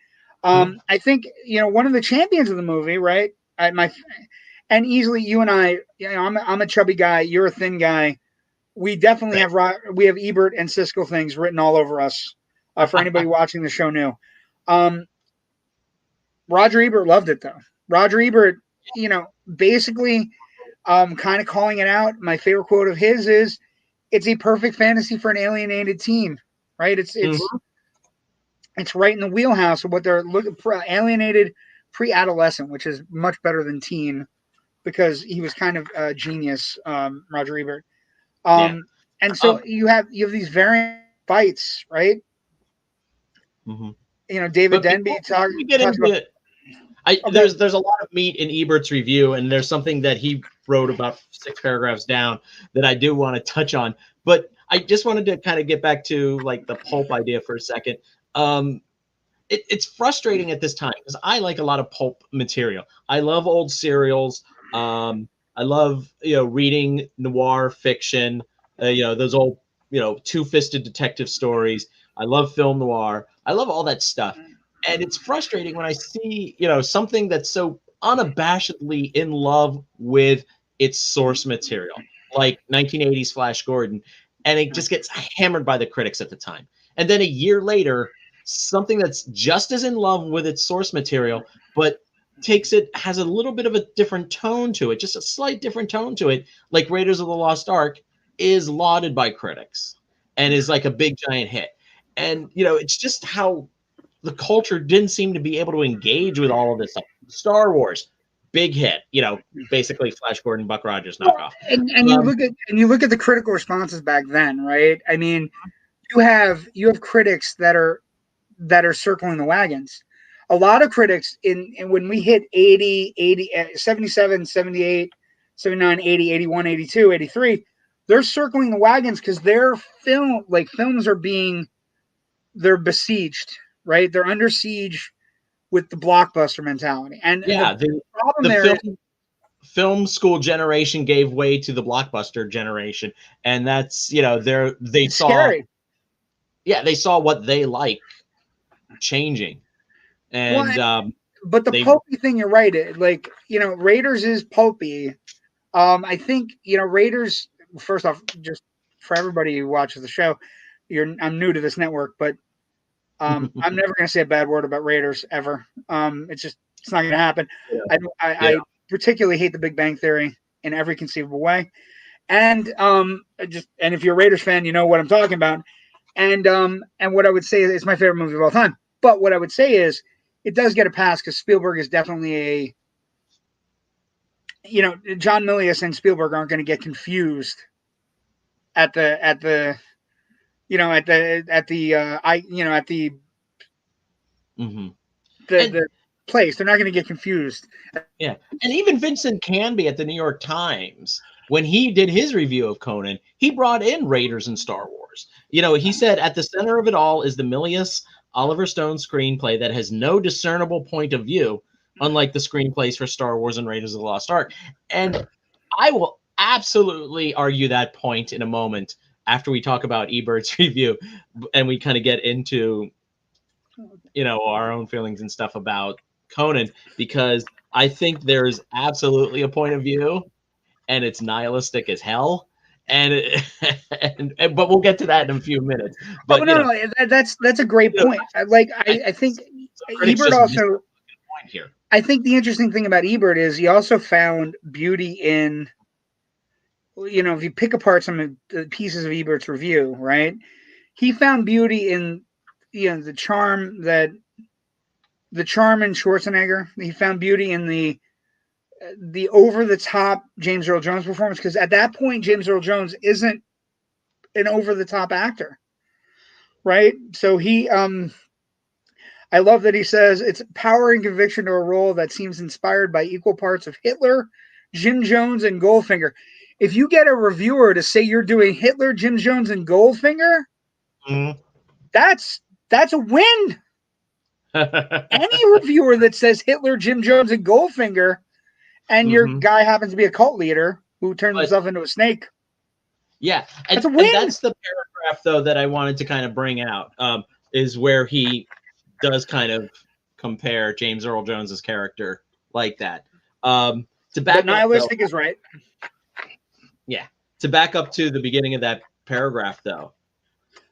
I think one of the champions of the movie, right? And easily you and I, I'm a chubby guy, you're a thin guy. We definitely have Ebert and Siskel things written all over us. For anybody watching the show new, Roger Ebert loved it though. Roger Ebert, basically, kind of calling it out. My favorite quote of his is, "It's a perfect fantasy for an alienated teen." Right? It's right in the wheelhouse of what they're looking for. Alienated pre-adolescent, which is much better than teen, because he was kind of a genius, Roger Ebert. And so you have these variant fights, right? Mm-hmm. David Denby talks about. There's a lot of meat in Ebert's review, and there's something that he wrote about 6 paragraphs down that I do want to touch on. But I just wanted to kind of get back to like the pulp idea for a second. It's frustrating at this time because I like a lot of pulp material. I love old serials. I love reading noir fiction. Those old two-fisted detective stories. I love film noir. I love all that stuff. And it's frustrating when I see, something that's so unabashedly in love with its source material, like 1980s Flash Gordon, and it just gets hammered by the critics at the time. And then a year later, something that's just as in love with its source material, but has a little bit of a different tone to it, just a slight different tone to it, like Raiders of the Lost Ark, is lauded by critics and is like a big giant hit. And it's just how the culture didn't seem to be able to engage with all of this stuff. Star Wars, big hit, basically Flash Gordon, Buck Rogers knockoff. And you look at the critical responses back then, right? I mean, you have critics that are circling the wagons. A lot of critics when we hit 80, 77, 78, 79, 80, 81, 82, 83, they're circling the wagons because their films are they're besieged, right? They're under siege with the blockbuster mentality. And the problem there is film school generation gave way to the blockbuster generation, and that's they saw scary. They saw what they like changing. And but the pulpy thing, you're right, Raiders is pulpy. I think Raiders, first off, just for everybody who watches the show, I'm new to this network, but I'm never going to say a bad word about Raiders ever. It's not going to happen. Yeah. I particularly hate The Big Bang Theory in every conceivable way. And if you're a Raiders fan, you know what I'm talking about. And what I would say is it's my favorite movie of all time. But what I would say is it does get a pass because Spielberg is definitely John Milius and Spielberg aren't going to get confused at the place. They're not going to get confused. Yeah. And even Vincent Canby at the New York Times, when he did his review of Conan, he brought in Raiders and Star Wars. He said at the center of it all is the Milius Oliver Stone screenplay that has no discernible point of view, unlike the screenplays for Star Wars and Raiders of the Lost Ark. And I will absolutely argue that point in a moment after we talk about Ebert's review and we kind of get into our own feelings and stuff about Conan, because I think there's absolutely a point of view and it's nihilistic as hell. But we'll get to that in a few minutes. But that's a great point. I think Ebert also. Here. I think the interesting thing about Ebert is he also found beauty in, if you pick apart some of the pieces of Ebert's review, right? He found beauty in, the charm in Schwarzenegger. He found beauty in the over-the-top James Earl Jones performance, because at that point, James Earl Jones isn't an over-the-top actor, right? So he, I love that he says it's power and conviction to a role that seems inspired by equal parts of Hitler, Jim Jones, and Goldfinger. If you get a reviewer to say you're doing Hitler, Jim Jones, and Goldfinger, that's a win. Any reviewer that says Hitler, Jim Jones, and Goldfinger, and your guy happens to be a cult leader who turns himself into a snake. Yeah, that's a win. And that's the paragraph, though, that I wanted to kind of bring out, is where he does kind of compare James Earl Jones's character like that. But nihilistic is right. Yeah. To back up to the beginning of that paragraph, though,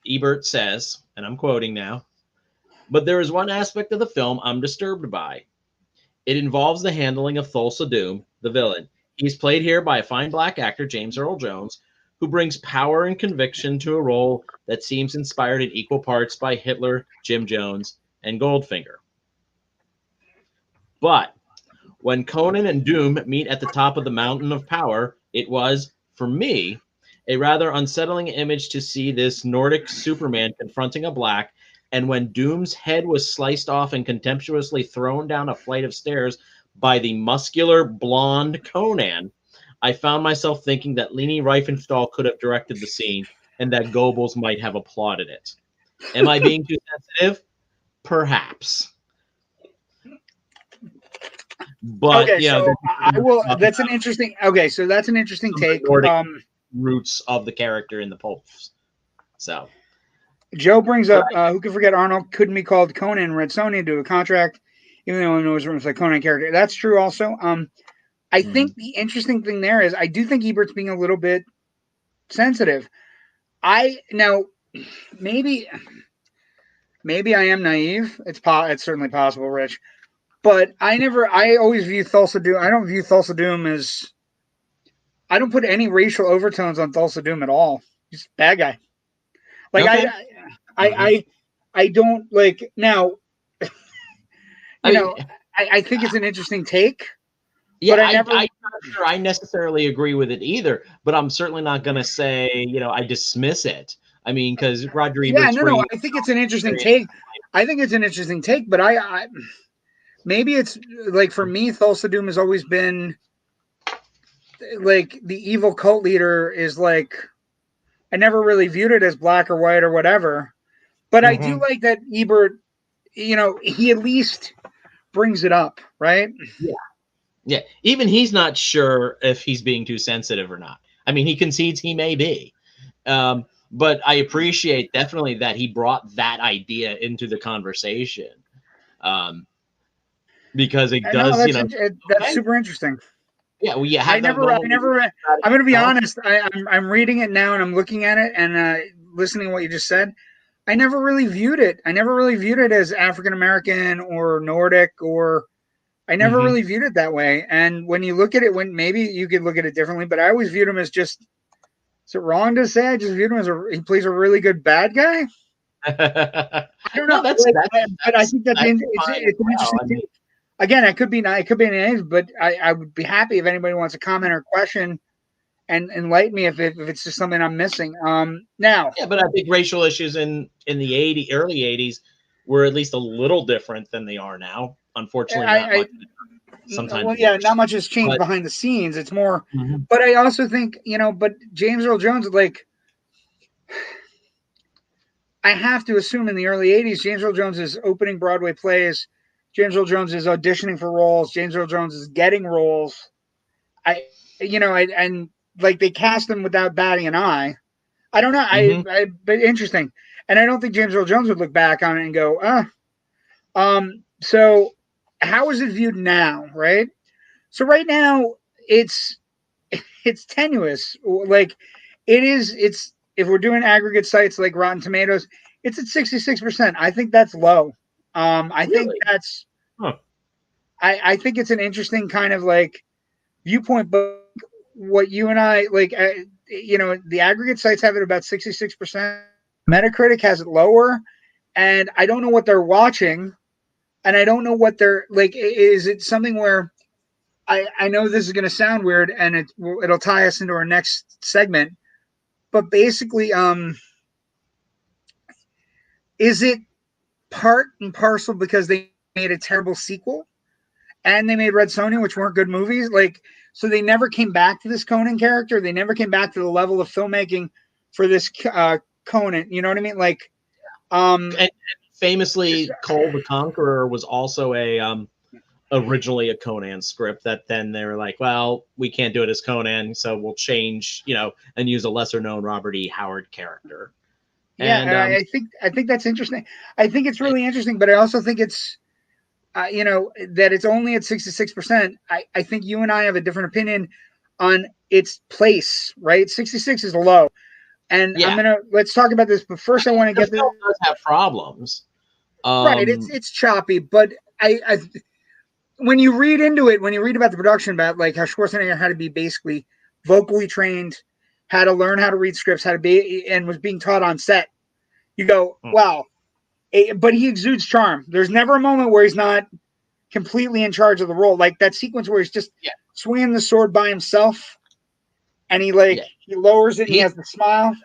Ebert says, and I'm quoting now, "But there is one aspect of the film I'm disturbed by. It involves the handling of Thulsa Doom, the villain. He's played here by a fine black actor, James Earl Jones, who brings power and conviction to a role that seems inspired in equal parts by Hitler, Jim Jones, and Goldfinger. But when Conan and Doom meet at the top of the mountain of power, it was, for me, a rather unsettling image to see this Nordic Superman confronting a black, and when Doom's head was sliced off and contemptuously thrown down a flight of stairs by the muscular blonde Conan, I found myself thinking that Leni Riefenstahl could have directed the scene and that Goebbels might have applauded it. Am I being too sensitive? Perhaps." But okay, so I will. That's an interesting. Okay, so that's an interesting take. Roots of the character in the pulps. So Joe brings up who could forget Arnold couldn't be called Conan in Red Sonja due to a contract, even though it was like Conan character. That's true. Also, I think the interesting thing there is I do think Ebert's being a little bit sensitive. Maybe maybe I am naive. It's certainly possible, Rich. But I always view Thulsa Doom. I don't view Thulsa Doom as. I don't put any racial overtones on Thulsa Doom at all. He's a bad guy. Like Okay. I don't like now. I mean, I think it's an interesting take. yeah, But I'm not sure I necessarily agree with it either. But I'm certainly not going to say, I dismiss it. I mean, because Roger Ebert's no. I think it's an interesting take. I think it's an interesting take, but I maybe it's like for me, Thulsa Doom has always been like the evil cult leader is like I never really viewed it as black or white or whatever. But I do like that Ebert, he at least brings it up, right? Yeah. Yeah. Even he's not sure if he's being too sensitive or not. I mean, he concedes he may be. But I appreciate definitely that he brought that idea into the conversation. Because it does, that's super interesting. Yeah, well, I'm going to be honest. I'm reading it now and I'm looking at it and listening to what you just said. I never really viewed it. I never really viewed it as African American or Nordic or. I never really viewed it that way. And when you look at it, maybe you could look at it differently, but I always viewed him as just. Is it wrong to say? I just viewed him as he plays a really good bad guy. I don't know. No, but I think it's an interesting thing. Again, it could be naive, but I would be happy if anybody wants to comment or question and enlighten me if it's just something I'm missing. Now. Yeah, but I think racial issues in the early 80s were at least a little different than they are now. Unfortunately, not much. Sometimes. Well, yeah, not much has changed behind the scenes. It's more, but I also think, but James Earl Jones, like, I have to assume in the early 80s, James Earl Jones is opening Broadway plays. James Earl Jones is auditioning for roles. James Earl Jones is getting roles. And like they cast him without batting an eye. I don't know. But interesting. And I don't think James Earl Jones would look back on it and go, So how is it viewed now, right? So right now it's tenuous. Like it's if we're doing aggregate sites like Rotten Tomatoes, it's at 66%. I think that's low. I think that's I think it's an interesting kind of like viewpoint, but what you and I like, the aggregate sites have it about 66%. Metacritic has it lower, and I don't know what they're watching. And I don't know what they're like. Is it something where I know this is going to sound weird, and it'll tie us into our next segment. But basically, is it part and parcel because they made a terrible sequel, and they made Red Sonja, which weren't good movies? Like, so they never came back to this Conan character. They never came back to the level of filmmaking for this Conan. You know what I mean? Like, and famously, Cole the Conqueror was also originally a Conan script that then they were like, well, we can't do it as Conan, so we'll change, and use a lesser known Robert E. Howard character. Yeah, and I think that's interesting. I think it's really interesting, but I also think it's, that it's only at 66%. I think you and I have a different opinion on its place, right? 66 is low. And let's talk about this, but first I want to get this. Film does have problems. Right, it's choppy, but I when you read into it, when you read about the production, about like how Schwarzenegger had to be basically vocally trained, had to learn how to read scripts, how to be, and was being taught on set, you go, wow. But he exudes charm. There's never a moment where he's not completely in charge of the role. Like that sequence where he's just swinging the sword by himself, and he lowers it. And he has the smile.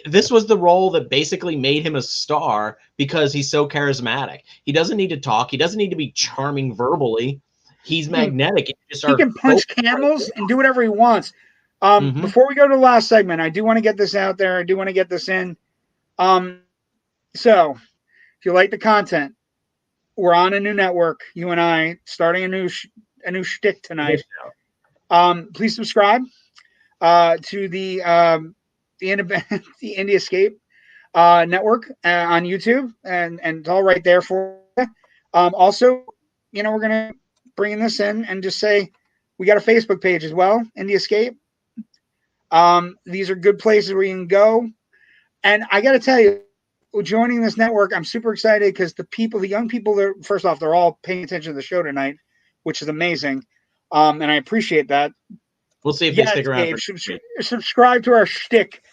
This was the role that basically made him a star because he's so charismatic. He doesn't need to talk. He doesn't need to be charming verbally. He's magnetic. He can punch camels and do whatever he wants. Before we go to the last segment, I do want to get this out there. I do want to get this in. So if you like the content, we're on a new network. You and I starting a new shtick tonight. Please subscribe to the Indie Escape network on YouTube, and it's all right there for you. Also, we're gonna bring this in and just say we got a Facebook page as well, Indie Escape. These are good places where you can go, and I got to tell you, joining this network. I'm super excited because the young people, first off, they're all paying attention to the show tonight, which is amazing. And I appreciate that. We'll see if they stick around. Gabe, subscribe to our shtick.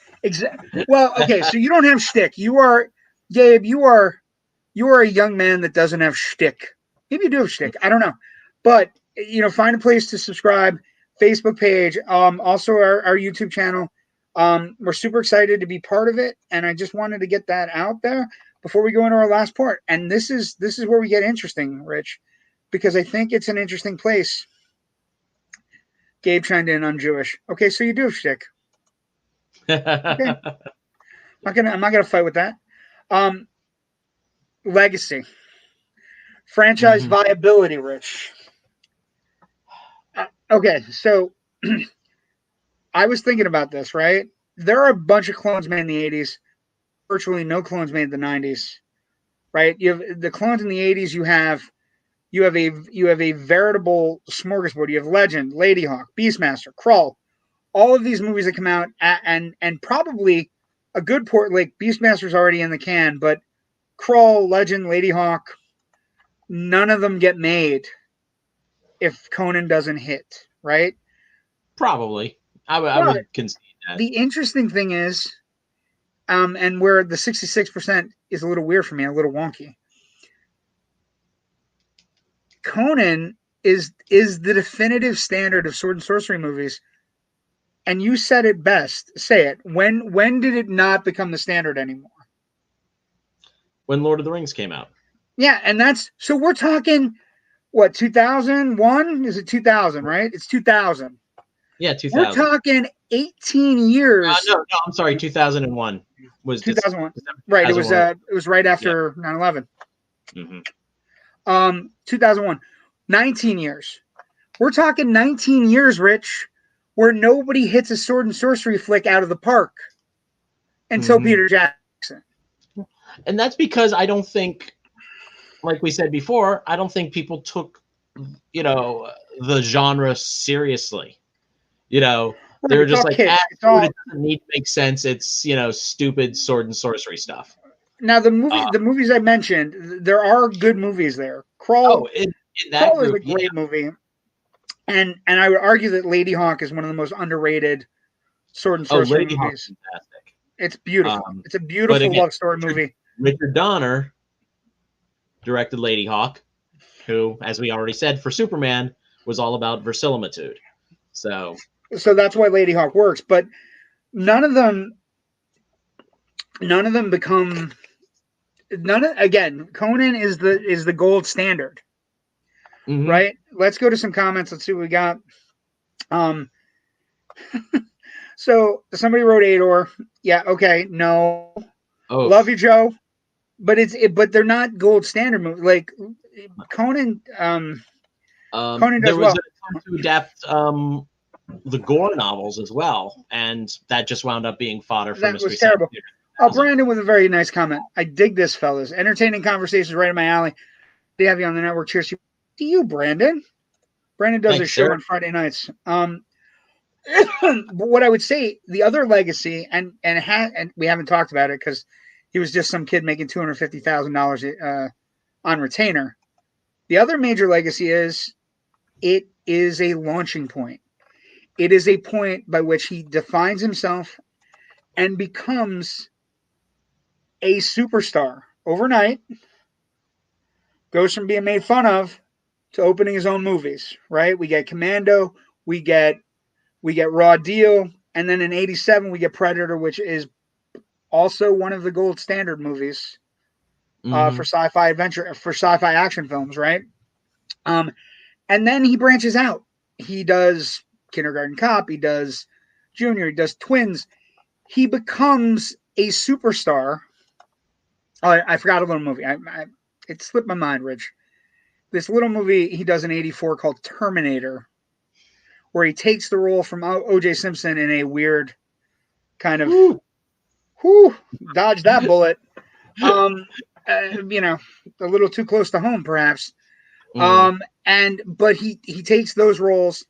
Well, okay, so you don't have shtick. You are, Gabe, you are a young man that doesn't have shtick. Maybe you do have shtick. I don't know. But, find a place to subscribe. Facebook page, also our YouTube channel. We're super excited to be part of it, and I just wanted to get that out there before we go into our last part. And this is where we get interesting, Rich, because I think it's an interesting place. Gabe chimed in, I'm Jewish. Okay, so you do have shtick. Okay. I'm not gonna fight with that. Legacy. Franchise viability, Rich. Okay, so I was thinking about this, right? There are a bunch of clones made in the 80s, virtually no clones made in the 90s, right? You have the clones in the 80s, you have a veritable smorgasbord. You have Legend, Ladyhawk, Beastmaster, Krull, all of these movies that come out, and probably a good port, like Beastmaster's already in the can, but Krull, Legend, Ladyhawk, none of them get made if Conan doesn't hit, right? Probably. I would concede that. The interesting thing is, and where the 66% is a little weird for me, a little wonky, Conan is the definitive standard of sword and sorcery movies. And you said it best. Say it. When did it not become the standard anymore? When Lord of the Rings came out. Yeah, and so we're talking, what, 2001? Is it 2000, right? It's 2000. Yeah, 2000. We're talking 18 years. No, I'm sorry, 2001 was 2001. Right, 2001. It was right after 9/11. 2001. 19 years. We're talking 19 years, Rich, where nobody hits a sword and sorcery flick out of the park until Peter Jackson. And that's because I don't think, like we said before, I don't think people took, the genre seriously. They were just like, it doesn't need to make sense. It's, stupid sword and sorcery stuff. Now, the movies I mentioned, there are good movies there. Krull is a great movie. And I would argue that Ladyhawk is one of the most underrated sword and sorcery movies. Fantastic. It's beautiful. It's a beautiful love story movie. Richard Donner directed Ladyhawk, who, as we already said, for Superman, was all about verisimilitude. So that's why Ladyhawk works. But none of them become. Again, Conan is the gold standard. Right? Let's go to some comments. Let's see what we got. So somebody wrote Ador. Yeah, okay. No. Oh. Love you, Joe. But but they're not gold standard movies. Like Conan Conan does there was a attempt to adapt the Gore novels as well, and that just wound up being fodder for Mystery was terrible. Brandon with a very nice comment. I dig this, fellas. Entertaining conversations right in my alley. They have you on the network. Cheers to you, Brandon. Brandon does a show on Friday nights. But what I would say, the other legacy, and we haven't talked about it because he was just some kid making $250,000 on retainer. The other major legacy is it is a launching point. It is a point by which he defines himself and becomes a superstar overnight. Goes from being made fun of to opening his own movies, right? We get Commando, we get Raw Deal, and then in '87 we get Predator, which is also one of the gold standard movies for sci-fi adventure, for sci-fi action films, right? And then he branches out. He does Kindergarten Cop, he does Junior, he does Twins. He becomes a superstar. Oh, I forgot a little movie. It slipped my mind, Rich. This little movie he does in '84 called Terminator, where he takes the role from O.J. Simpson in a weird kind of, dodge that bullet. A little too close to home, perhaps. But he takes those roles.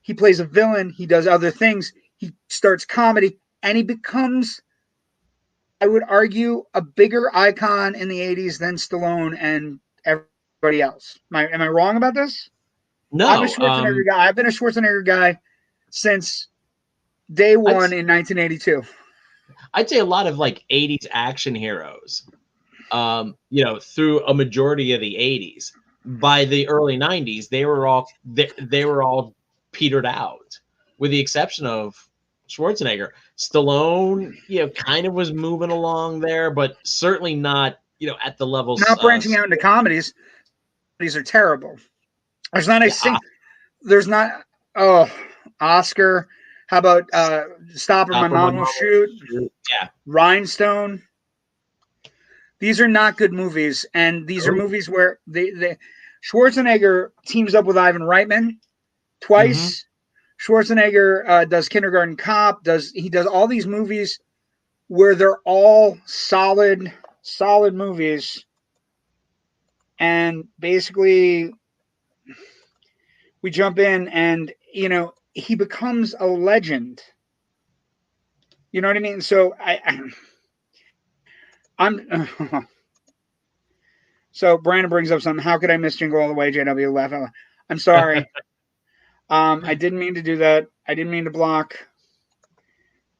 He plays a villain. He does other things. He starts comedy, and he becomes I would argue, a bigger icon in the 80s than Stallone and everybody else. Am I wrong about this? I'm a No, Schwarzenegger guy. I've been a Schwarzenegger guy since day one in 1982. I'd say a lot of like 80s action heroes, through a majority of the 80s. By the early 90s, they were all petered out, with the exception of Schwarzenegger. Stallone, kind of was moving along there, but certainly not, at the levels. Not branching out into comedies. These are terrible. There's not a single. There's not. Oh, Oscar. How about Stop or My Mom Will Shoot? Yeah. Rhinestone. These are not good movies, and these are movies where Schwarzenegger teams up with Ivan Reitman twice. Schwarzenegger does Kindergarten Cop. He does all these movies where they're all solid movies, and basically we jump in, and he becomes a legend. You know what I mean? So I'm. So Brandon brings up something. How could I miss Jingle All the Way? JW laugh out loud. I'm sorry. I didn't mean to do that. I didn't mean to block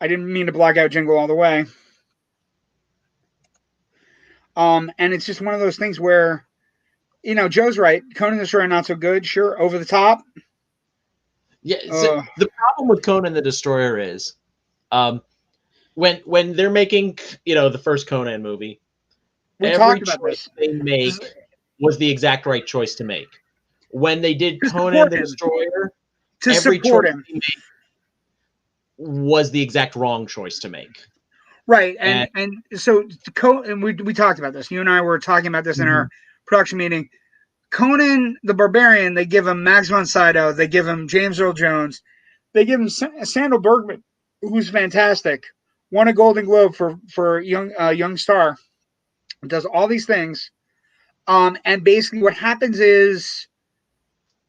out Jingle All the Way. And it's just one of those things where, Joe's right. Conan the Destroyer not so good. Sure, over the top. Yeah. So the problem with Conan the Destroyer is, when they're making, the first Conan movie, every choice they make was the exact right choice to make. When they did Conan the Destroyer, every choice they made was the exact wrong choice to make. Right, and so we talked about this. You and I were talking about this in our production meeting. Conan the Barbarian, they give him Max von Sydow, they give him James Earl Jones, they give him Sandal Bergman, who's fantastic, won a Golden Globe for young star, does all these things, and basically what happens is,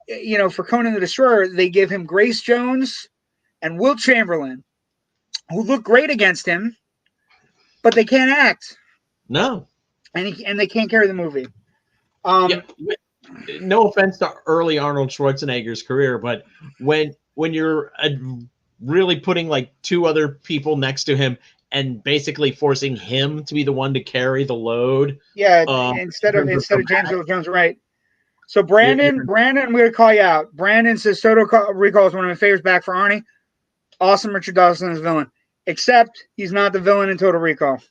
for Conan the Destroyer, they give him Grace Jones and Wilt Chamberlain, who look great against him, but they can't act. No, and they can't carry the movie. No offense to early Arnold Schwarzenegger's career, but when you're really putting like two other people next to him and basically forcing him to be the one to carry the load, instead of James Earl Jones, right? So Brandon, I'm going to call you out. Brandon says Total Recall is one of my favorites. Back for Arnie. Awesome. Richard Dawson is villain, except he's not the villain in Total Recall.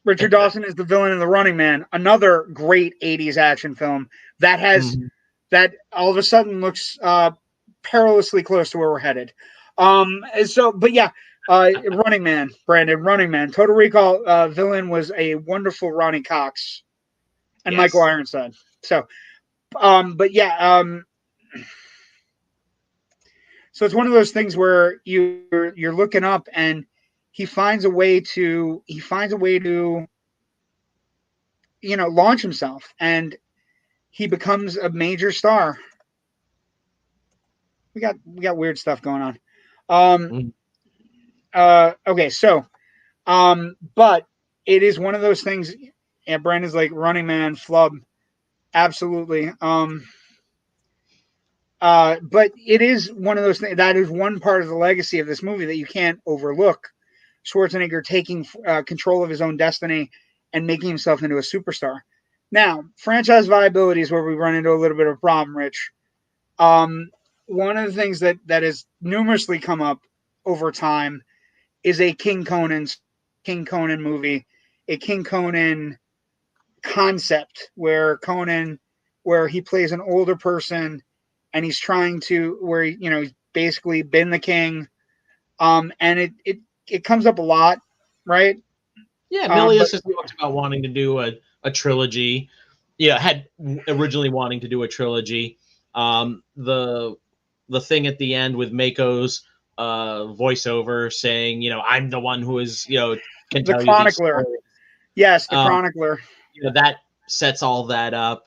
Richard Dawson is the villain in The Running Man, another great 80s action film that has that all of a sudden looks perilously close to where we're headed. Running Man, Brandon, Running Man. Total Recall villain was a wonderful Ronnie Cox and Michael Ironside. So, so it's one of those things where you're looking up and he finds a way to launch himself, and he becomes a major star. We got weird stuff going on. Okay, so but it is one of those things. Yeah, Brandon's like Running Man, flub, absolutely. But it is one of those things that is one part of the legacy of this movie that you can't overlook. Schwarzenegger taking control of his own destiny and making himself into a superstar. Now, franchise viability is where we run into a little bit of a problem, Rich. One of the things that has numerously come up over time is a King Conan movie, a King Conan concept where he plays an older person and he's trying to, he's basically been the king. And it comes up a lot, right? Yeah, Milius has talked about wanting to do a trilogy. Yeah, had originally wanting to do a trilogy. The thing at the end with Mako's voiceover saying, I'm the one who is, can tell the chronicler. Yes, the chronicler. That sets all that up.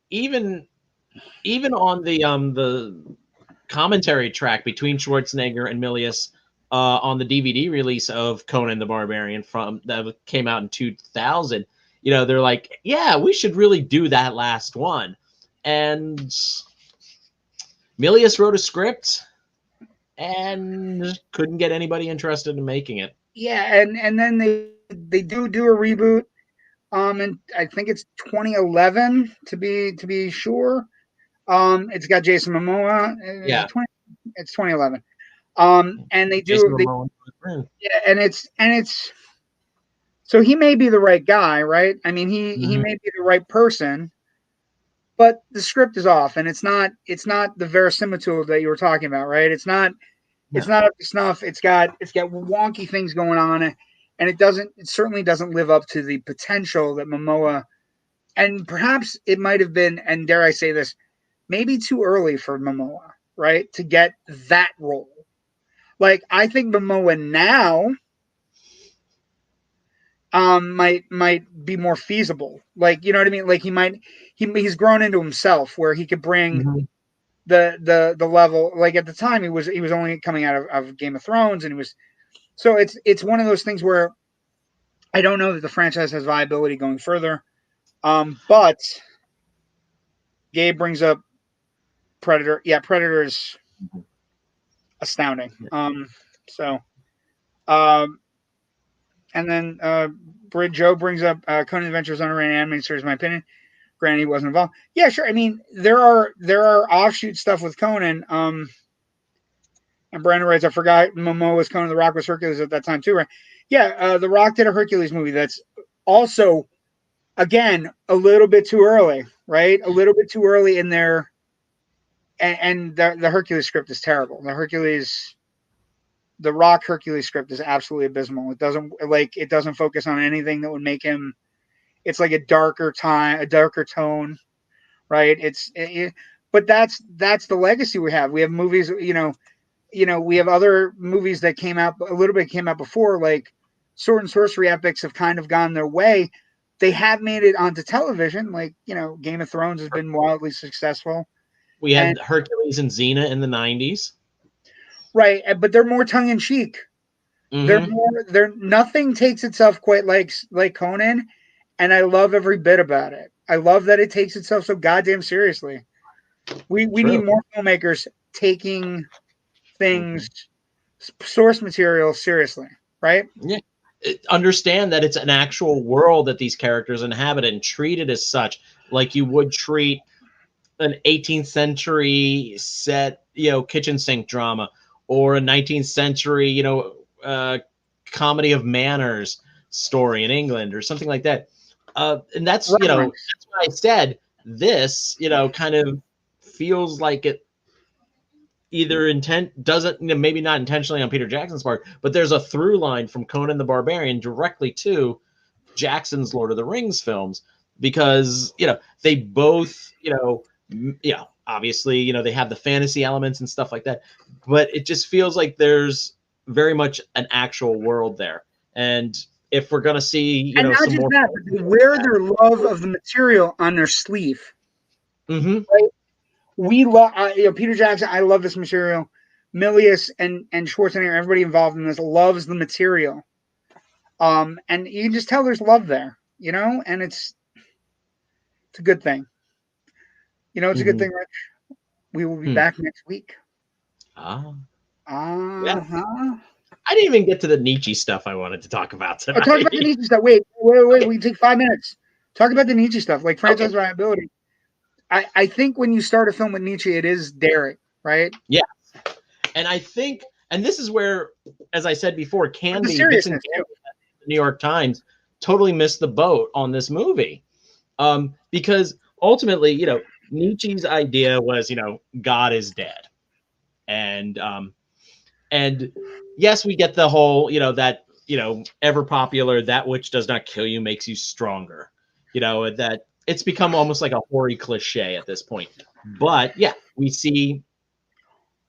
Even on the commentary track between Schwarzenegger and Milius, on the DVD release of Conan the Barbarian that came out in 2000. You know, they're like, yeah, we should really do that last one. And Milius wrote a script and couldn't get anybody interested in making it. Yeah, and then they do a reboot. And I think it's 2011 to be sure. It's got Jason Momoa. Yeah. It's 2011. And they do yeah, and it's so he may be the right guy, right? I mean, he may be the right person, but the script is off, and it's not the verisimilitude that you were talking about, right? It's not up to snuff. It's got wonky things going on, and it certainly doesn't live up to the potential that Momoa, and perhaps it might have been, and dare I say this, maybe too early for Momoa, right, to get that role. Like, I think Momoa now might be more feasible. Like, you know what I mean? Like, he's grown into himself where he could bring the level. Like, at the time he was only coming out of Game of Thrones, and so it's one of those things where I don't know that the franchise has viability going further. But Gabe brings up Predator. Yeah, Predator is astounding. And then Joe brings up Conan Adventures underrated animated series, in my opinion. Granted, he wasn't involved. Yeah, sure. I mean, there are offshoot stuff with Conan. And Brandon writes, I forgot Momoa was Conan, The Rock was Hercules at that time too, right? Yeah, The Rock did a Hercules movie that's also, again, a little bit too early, right? A little bit too early in there. And the Hercules script is terrible. The Rock Hercules script is absolutely abysmal. It doesn't focus on anything that would make him. It's like a darker tone, right? But that's the legacy we have. We have movies, we have other movies that came out before, like sword and sorcery epics have kind of gone their way. They have made it onto television, like Game of Thrones has been wildly successful. We had Hercules and Xena in the 90s. Right, but they're more tongue in cheek. Nothing takes itself quite like Conan, and I love every bit about it. I love that it takes itself so goddamn seriously. We need more filmmakers taking things, source material seriously, right? Yeah. Understand that it's an actual world that these characters inhabit and treat it as such, like you would treat an 18th century set, kitchen sink drama, or a 19th century, comedy of manners story in England or something like that. And that's, that's why I said this, kind of feels like it either doesn't, maybe not intentionally on Peter Jackson's part, but there's a through line from Conan the Barbarian directly to Jackson's Lord of the Rings films, because, they both, obviously, they have the fantasy elements and stuff like that, but it just feels like there's very much an actual world there. And if we're going to see, and not just that, but they wear their love of the material on their sleeve. Mm-hmm. Right? We love, Peter Jackson. I love this material. Milius and Schwarzenegger, everybody involved in this loves the material. And you can just tell there's love there, and it's a good thing. It's a good thing, Rich. We will be back next week. Yeah. I didn't even get to the Nietzsche stuff I wanted to talk about tonight. Talk about the Nietzsche stuff. Wait. Okay. We can take 5 minutes. Talk about the Nietzsche stuff, like franchise viability. I think when you start a film with Nietzsche, it is daring, right? Yeah. And I think, and this is where, as I said before, Canby, the New York Times, totally missed the boat on this movie. Because ultimately, Nietzsche's idea was, God is dead. And yes, we get the whole, that, ever popular, that which does not kill you makes you stronger, that it's become almost like a hoary cliche at this point. But yeah, we see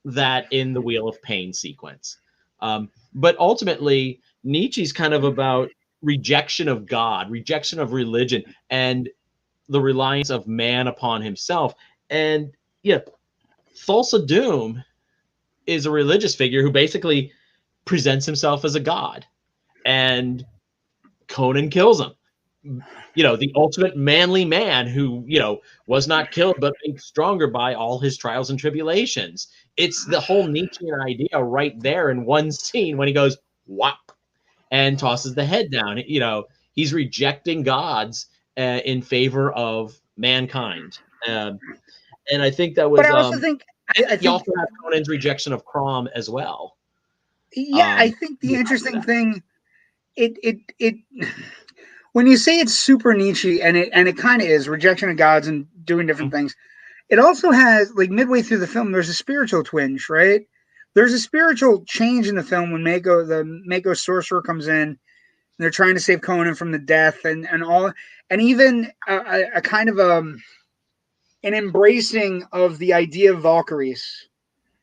that in the Wheel of Pain sequence. But ultimately, Nietzsche's kind of about rejection of God, rejection of religion, and the reliance of man upon himself. And Thulsa Doom is a religious figure who basically presents himself as a god, and Conan kills him. You know, the ultimate manly man who, you know, was not killed but made stronger by all his trials and tribulations. It's the whole Nietzschean idea right there in one scene when he goes whop and tosses the head down. You know, he's rejecting gods in favor of mankind. And I think that was. But I also think I you think also have Conan's rejection of CROM as well. Yeah, I think the interesting thing, it when you say it's super Nietzsche, and it kind of is rejection of gods and doing different things. It also has, like, midway through the film, there's a spiritual twinge, right? There's a spiritual change in the film when the Mako sorcerer comes in, and they're trying to save Conan from the death, and all, and even a kind of an embracing of the idea of Valkyries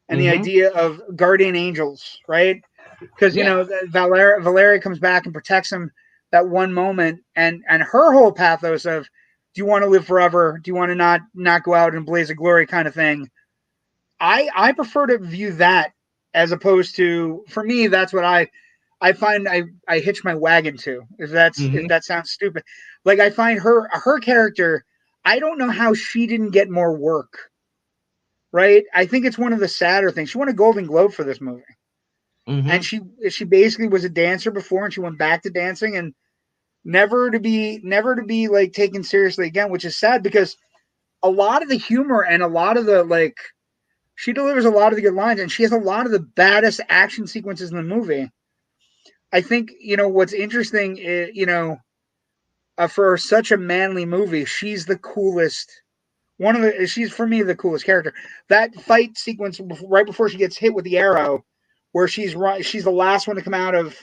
and the idea of guardian angels, right? Because you know Valeria comes back and protects him that one moment, and her whole pathos of, do you want to live forever? Do you want to not go out and blaze of glory, kind of thing? I prefer to view that as opposed to, for me, that's what I find I hitch my wagon to. If that sounds stupid, like, I find her character, I don't know how she didn't get more work. Right? I think it's one of the sadder things. She won a Golden Globe for this movie. And she basically was a dancer before, and she went back to dancing, and never to be like taken seriously again, which is sad, because a lot of the humor and a lot of the, like, she delivers a lot of the good lines, and she has a lot of the baddest action sequences in the movie. I think, you know, what's interesting is, you know, for such a manly movie, she's the coolest. She's, for me, the coolest character. That fight sequence right before she gets hit with the arrow, where she's the last one to come out of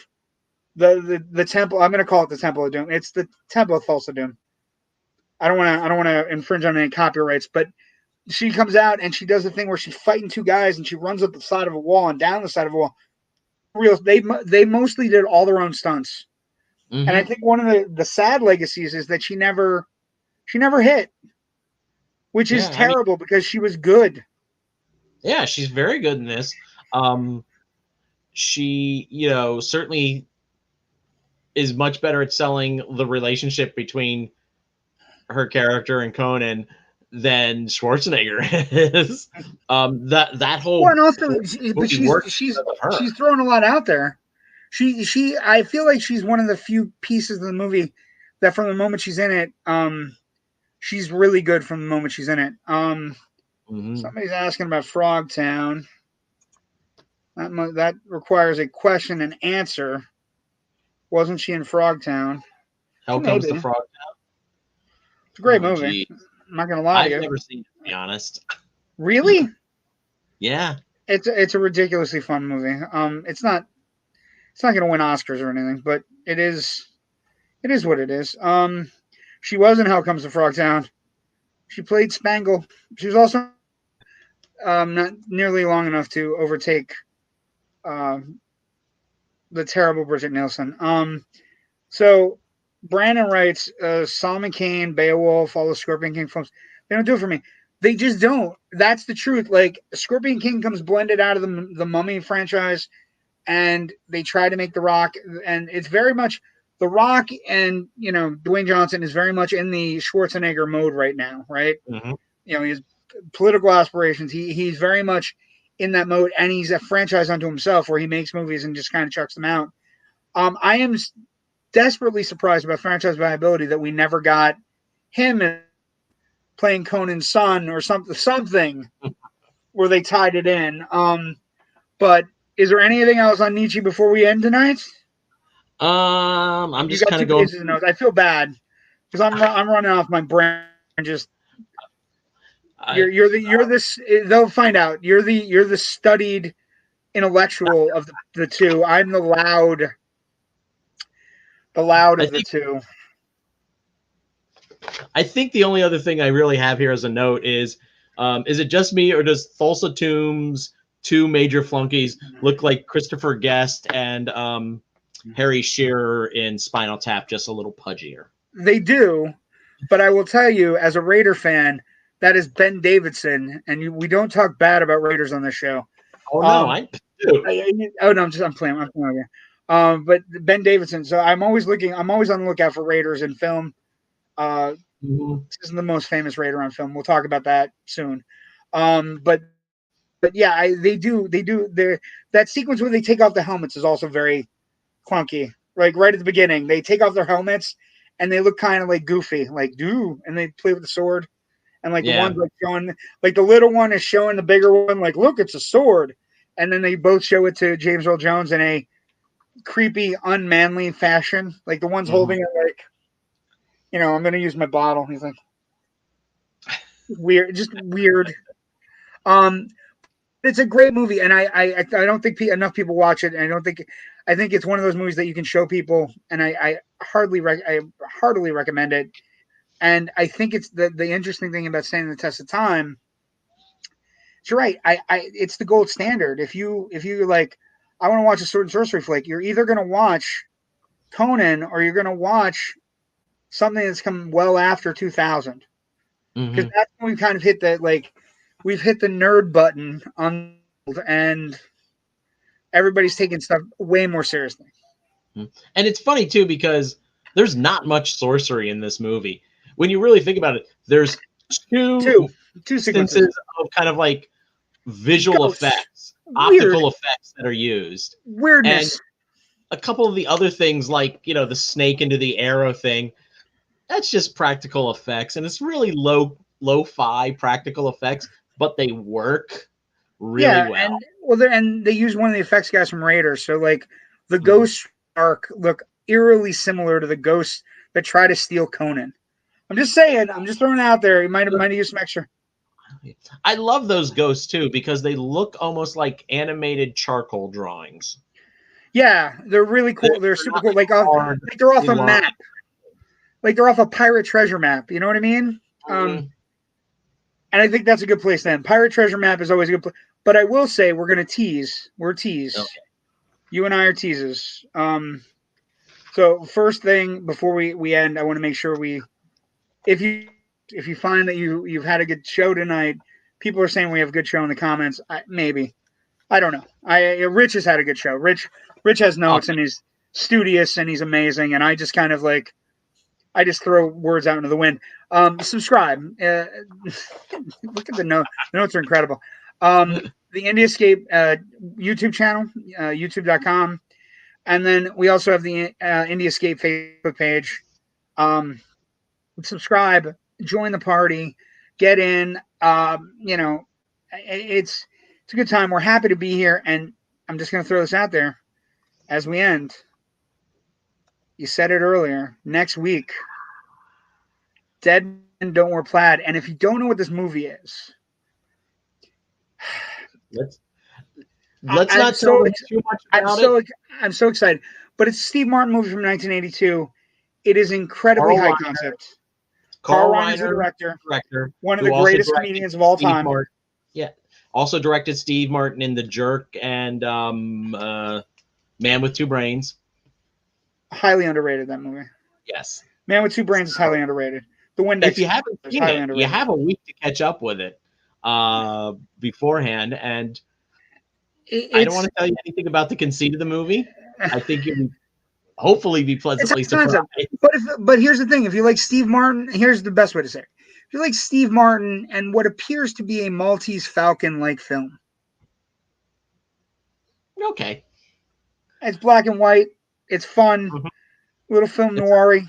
the temple. I'm going to call it the Temple of Doom. It's the Temple of Thulsa Doom. I don't want to infringe on any copyrights, but she comes out and she does the thing where she's fighting two guys, and she runs up the side of a wall and down the side of a wall. They mostly did all their own stunts, and I think one of the sad legacies is that she never hit, which is terrible, because she was good. Yeah, she's very good in this. She, you know, certainly is much better at selling the relationship between her character and Conan than Schwarzenegger is. That whole, well, and also, but she's throwing a lot out there. I feel like she's one of the few pieces of the movie that, from the moment she's in it, she's really good from the moment she's in it. Somebody's asking about Frogtown. That requires a question and answer. Wasn't she in Frogtown? How comes the Frogtown? It's a great movie. Geez. I'm not gonna lie to you. I've never seen it, to be honest. Really? Yeah. It's a ridiculously fun movie. It's not gonna win Oscars or anything, but it is what it is. She was in How Comes the Frogtown. She played Spangle. She was also not nearly long enough to overtake the terrible Bridget Nielsen. So Brandon writes, Solomon Kane, Beowulf, all the Scorpion King films, they don't do it for me. They just don't. That's the truth. Like, Scorpion King comes blended out of the Mummy franchise, and they try to make The Rock, and it's very much The Rock, and, you know, Dwayne Johnson is very much in the Schwarzenegger mode right now, right? You know, he has political aspirations. He's very much in that mode, and he's a franchise unto himself where he makes movies and just kind of chucks them out. I am desperately surprised about franchise viability that we never got him playing Conan's son or something where they tied it in. But is there anything else on Nietzsche before we end tonight? I'm just kind of going. I feel bad because I'm running off my brain. Just you're this. They'll find out. You're the studied intellectual of the two. I'm the loud of the two. I think the only other thing I really have here as a note is it just me, or does Thulsa Tomb's two major flunkies look like Christopher Guest and Harry Shearer in Spinal Tap, just a little pudgier? They do, but I will tell you, as a Raider fan, that is Ben Davidson, and we don't talk bad about Raiders on this show. Oh no, oh no, I'm playing here. But Ben Davidson. So I'm always on the lookout for Raiders in film. This isn't the most famous Raider on film. We'll talk about that soon. But yeah, they do that sequence where they take off the helmets is also very clunky. Like right at the beginning, they take off their helmets and they look kind of like goofy, like and they play with the sword. And like the one's like showing, like the little one is showing the bigger one, like, look, it's a sword. And then they both show it to James Earl Jones in a creepy, unmanly fashion. Like the one's holding it like, I'm going to use my bottle. He's like, weird, just weird. It's a great movie, and I don't think enough people watch it. And I think it's one of those movies that you can show people, and I heartily recommend it. And I think it's the interesting thing about standing the test of time. You're right. It's the gold standard. If you like, I want to watch a sword and sorcery flick, you're either going to watch Conan or you're going to watch something that's come well after 2000. Because that's when we kind of hit we've hit the nerd button on, and everybody's taking stuff way more seriously. And it's funny too, because there's not much sorcery in this movie. When you really think about it, there's two instances of kind of like visual effects, optical effects that are used. Weirdness. And a couple of the other things, like, the snake into the arrow thing, that's just practical effects. And it's really lo-fi practical effects, but they work really well. And they use one of the effects guys from Raiders. So like the ghosts look eerily similar to the ghosts that try to steal Conan. I'm just saying. I'm just throwing it out there. You might have used some extra. I love those ghosts too, because they look almost like animated charcoal drawings. Yeah, they're really cool. They're super cool. Like they're off a map. Like they're off a pirate treasure map. You know what I mean? And I think that's a good place then. Pirate treasure map is always a good place. But I will say we're going to tease. We're tease. Okay. You and I are teases. So first thing before we end, I want to make sure if you find that you've had a good show tonight, people are saying we have a good show in the comments. Maybe. I don't know. Rich has had a good show. Rich has notes and he's studious and he's amazing. And I just kind of I just throw words out into the wind. Subscribe. Look at the notes. The notes are incredible. The Indie Escape YouTube channel, youtube.com. And then we also have the Indie Escape Facebook page. Subscribe, join the party, get in. It's a good time. We're happy to be here. And I'm just going to throw this out there as we end. You said it earlier. Next week, Dead Men Don't Wear Plaid. And if you don't know what this movie is, let's not tell them too much about it. I'm so excited. But it's a Steve Martin movie from 1982. It is incredibly high concept. Carl Reiner is the director. One of the greatest comedians of all time. Yeah. Also directed Steve Martin in The Jerk and Man with Two Brains. Highly underrated, that movie. Yes. Man with Two Brains is highly underrated. The Windex. If you haven't seen it, you have a week to catch up with it beforehand. And I don't want to tell you anything about the conceit of the movie. I think you'll hopefully be pleasantly surprised. But here's the thing. If you like Steve Martin, here's the best way to say it. If you like Steve Martin and what appears to be a Maltese Falcon-like film. Okay. It's black and white. It's fun. Little film noir-y.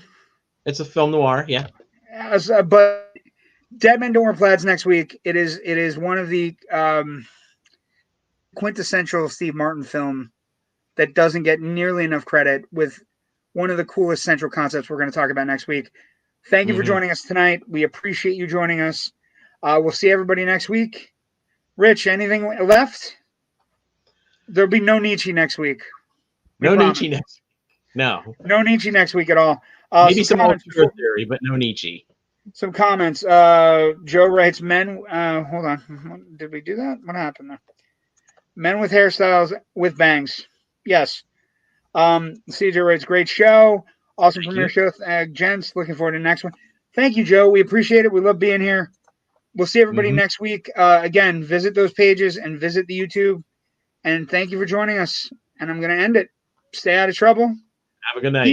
It's a film noir, yeah. But Dead Men Don't Wear Plaids next week. It is one of the quintessential Steve Martin film that doesn't get nearly enough credit, with one of the coolest central concepts we're going to talk about next week. Thank you for joining us tonight. We appreciate you joining us. We'll see everybody next week. Rich, anything left? There'll be no Nietzsche next week. No Nietzsche next week. No Nietzsche next week at all. Maybe some alternative theory, but no Nietzsche. Some comments. Joe writes, hold on. Did we do that? What happened there? Men with hairstyles with bangs. Yes. CJ writes, great show. Awesome premiere show. Gents, looking forward to the next one. Thank you, Joe. We appreciate it. We love being here. We'll see everybody next week. Again, visit those pages and visit the YouTube. And thank you for joining us. And I'm going to end it. Stay out of trouble. Have a good night.